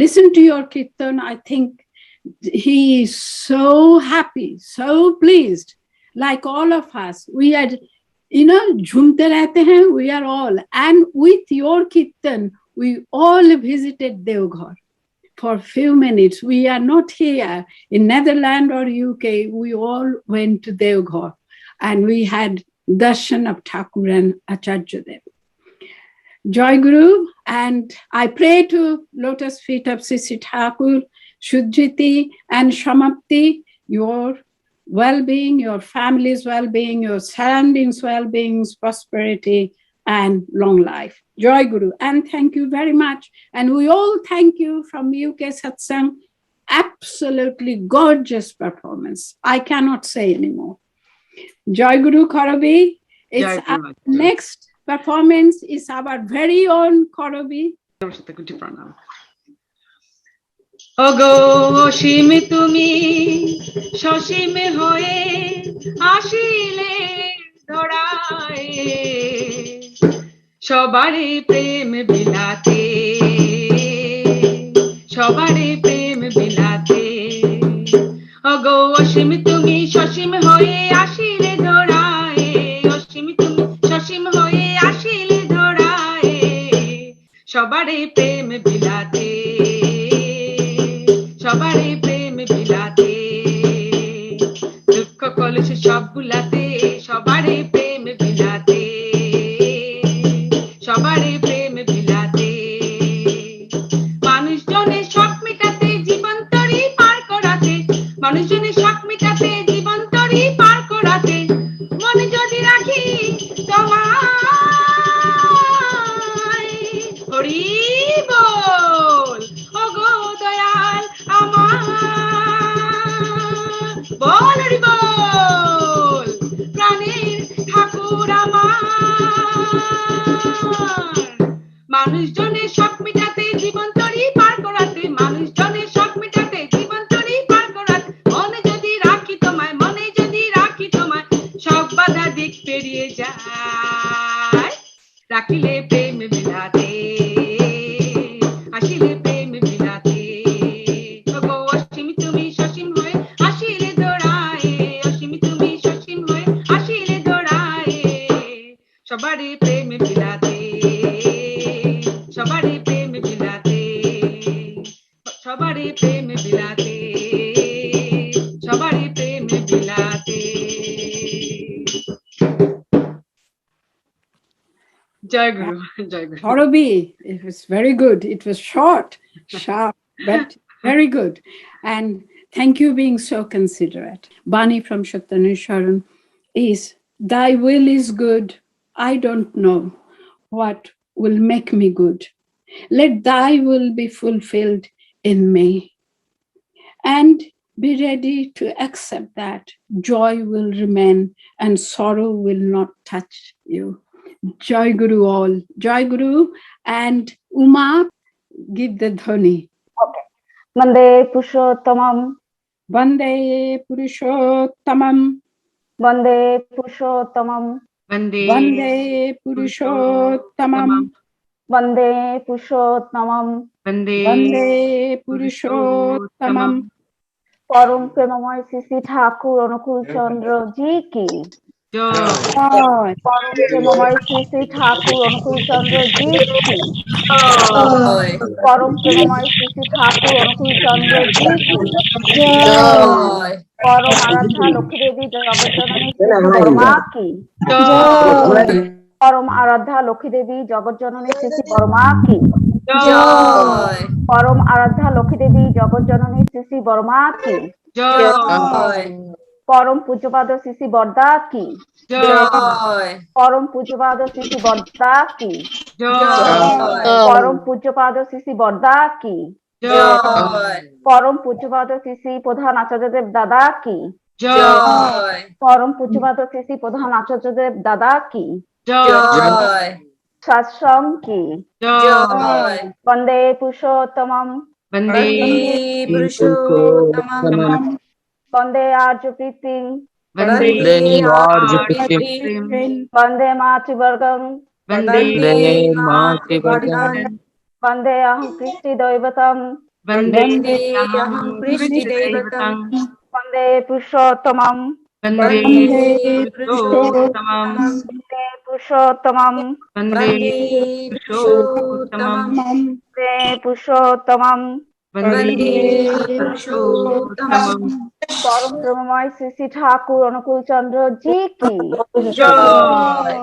listen to your kirtan, I think he is so happy, so pleased, like all of us. We are, jhumte rehte hain, we are all. And with your kirtan, we all visited Devghar for a few minutes. We are not here in Netherlands or UK. We all went to Devghar and we had darshan of Thakur and Acharyadev. Joy Guru, and I pray to lotus feet of Sree Thakur, Shuddhiti and Shamapti, your well-being, your family's well-being, your surroundings' well-being, prosperity, and long life. Joy Guru, and thank you very much. And we all thank you from UK Satsang. Absolutely gorgeous performance. I cannot say anymore. Joy Guru Karabi, it's our next performance is our very own Karabi. ওগো অসীম তুমি সসীম হয়ে আসিলে ধরায় সবারই প্রেম বিলাতে সবারই প্রেম বিলাতে ওগো অসীম তুমি সসীম হয়ে আসিলে ধরায় অসীম তুমি সসীম হয়ে আসিলে ধরায় সবারই প্রেম বিলাতে সবারই প্রেম বিলাতে দুঃখ কলুষ সব ভুলাতে সবারই প্রেম বিলাতে সবারই প্রেম বিলাতে মানুষজনের শখ মেটাতে জীবন তরি পার করাতে মানুষজনের শখ মেটাতে জীবন তরি পার করাতে মনে যদি রাখি তোমায় হরি বল ওগো দয়াল আমার বল হরি বল প্রাণের ঠাকুর আমার মানুষজনের শখ মেটাতে জীবন তরি পার করাতে মানুষজনের শখ মেটাতে জীবন তরি পার করাতে মনে যদি রাখি তোমায় মনে যদি রাখি তোমায় সব বাধা দিক পেরিয়ে যায় রাখিলে প্রেম বিলাতে আসিলে প্রেম বিলাতে ওগো অসীম তুমি সসীম হয়ে আসিলে দৌড়ায় অসীম তুমি সসীম হয়ে আসিলে দৌড়ায় সবারই প্রেম বিলাতে সবারই প্রেম বিলাতে সবারই প্রেম বিলাতে সবারই প্রেম বিলাতে জয় গুরু জয় গুরু Karabi, it was very good. It was short, sharp, but very good. And thank you being so considerate. Bani from Shattanusharan is, thy will is good. I don't know what will make me good. Let thy will be fulfilled in me. And be ready to accept that joy will remain and sorrow will not touch you. Joy Guru all. Joy Guru and Uma, give the dhoni. Okay. Vande Purushottamam. Vande Purushottamam. Vande Purushottamam. Vande Vande Purushottamam. Vande Purushottamam. Vande Vande Purushottamam. परम प्रेममय श्री ठाकुर अनुकूल चंद्र जी की Joy. परम प्रेममय श्री ठाकुर अनुकूल चंद्र जी की परम प्रेममय श्री ठाकुर अनुकूल चंद्र जी की परम आराध्या लक्ष्मी देवी जगत जननी श्री बर्मा की परम आराध्या लक्ष्मी देवी जगत जननी श्री बर्मा की परम आराध्या लक्ष्मी देवी जगत जननी श्री बर्मा की परम पूज्यपाद श्री बरदा की परम पूज्यपाद श्री बरदा की परम पूज्यपाद श्री बरदा की परम पूज्यपाद श्री प्रधान आचार्यदेव दादा की परम पूज्यपाद श्री प्रधान आचार्यदेव दादा की सत्संग की वंदे पुरुषोत्तमम वंदे आर्य प्रीति वंदे मातृवर्गं वंदे अहं कृष्टि दैवतम वन्दे वन्देऽहं कृष्णदैवतं वन्दे पुरुषोत्तमम् वन्दे वन्दे पुरुषोत्तमं वन्दे पुरुषोत्तमम् वन्दे पुरुषोत्तमं वन्दे पुरुषोत्तमम् वन्दे पुरुषोत्तमं परम ब्रह्ममय श्री श्री ठाकुर अनुकूल चंद्र जी की जय।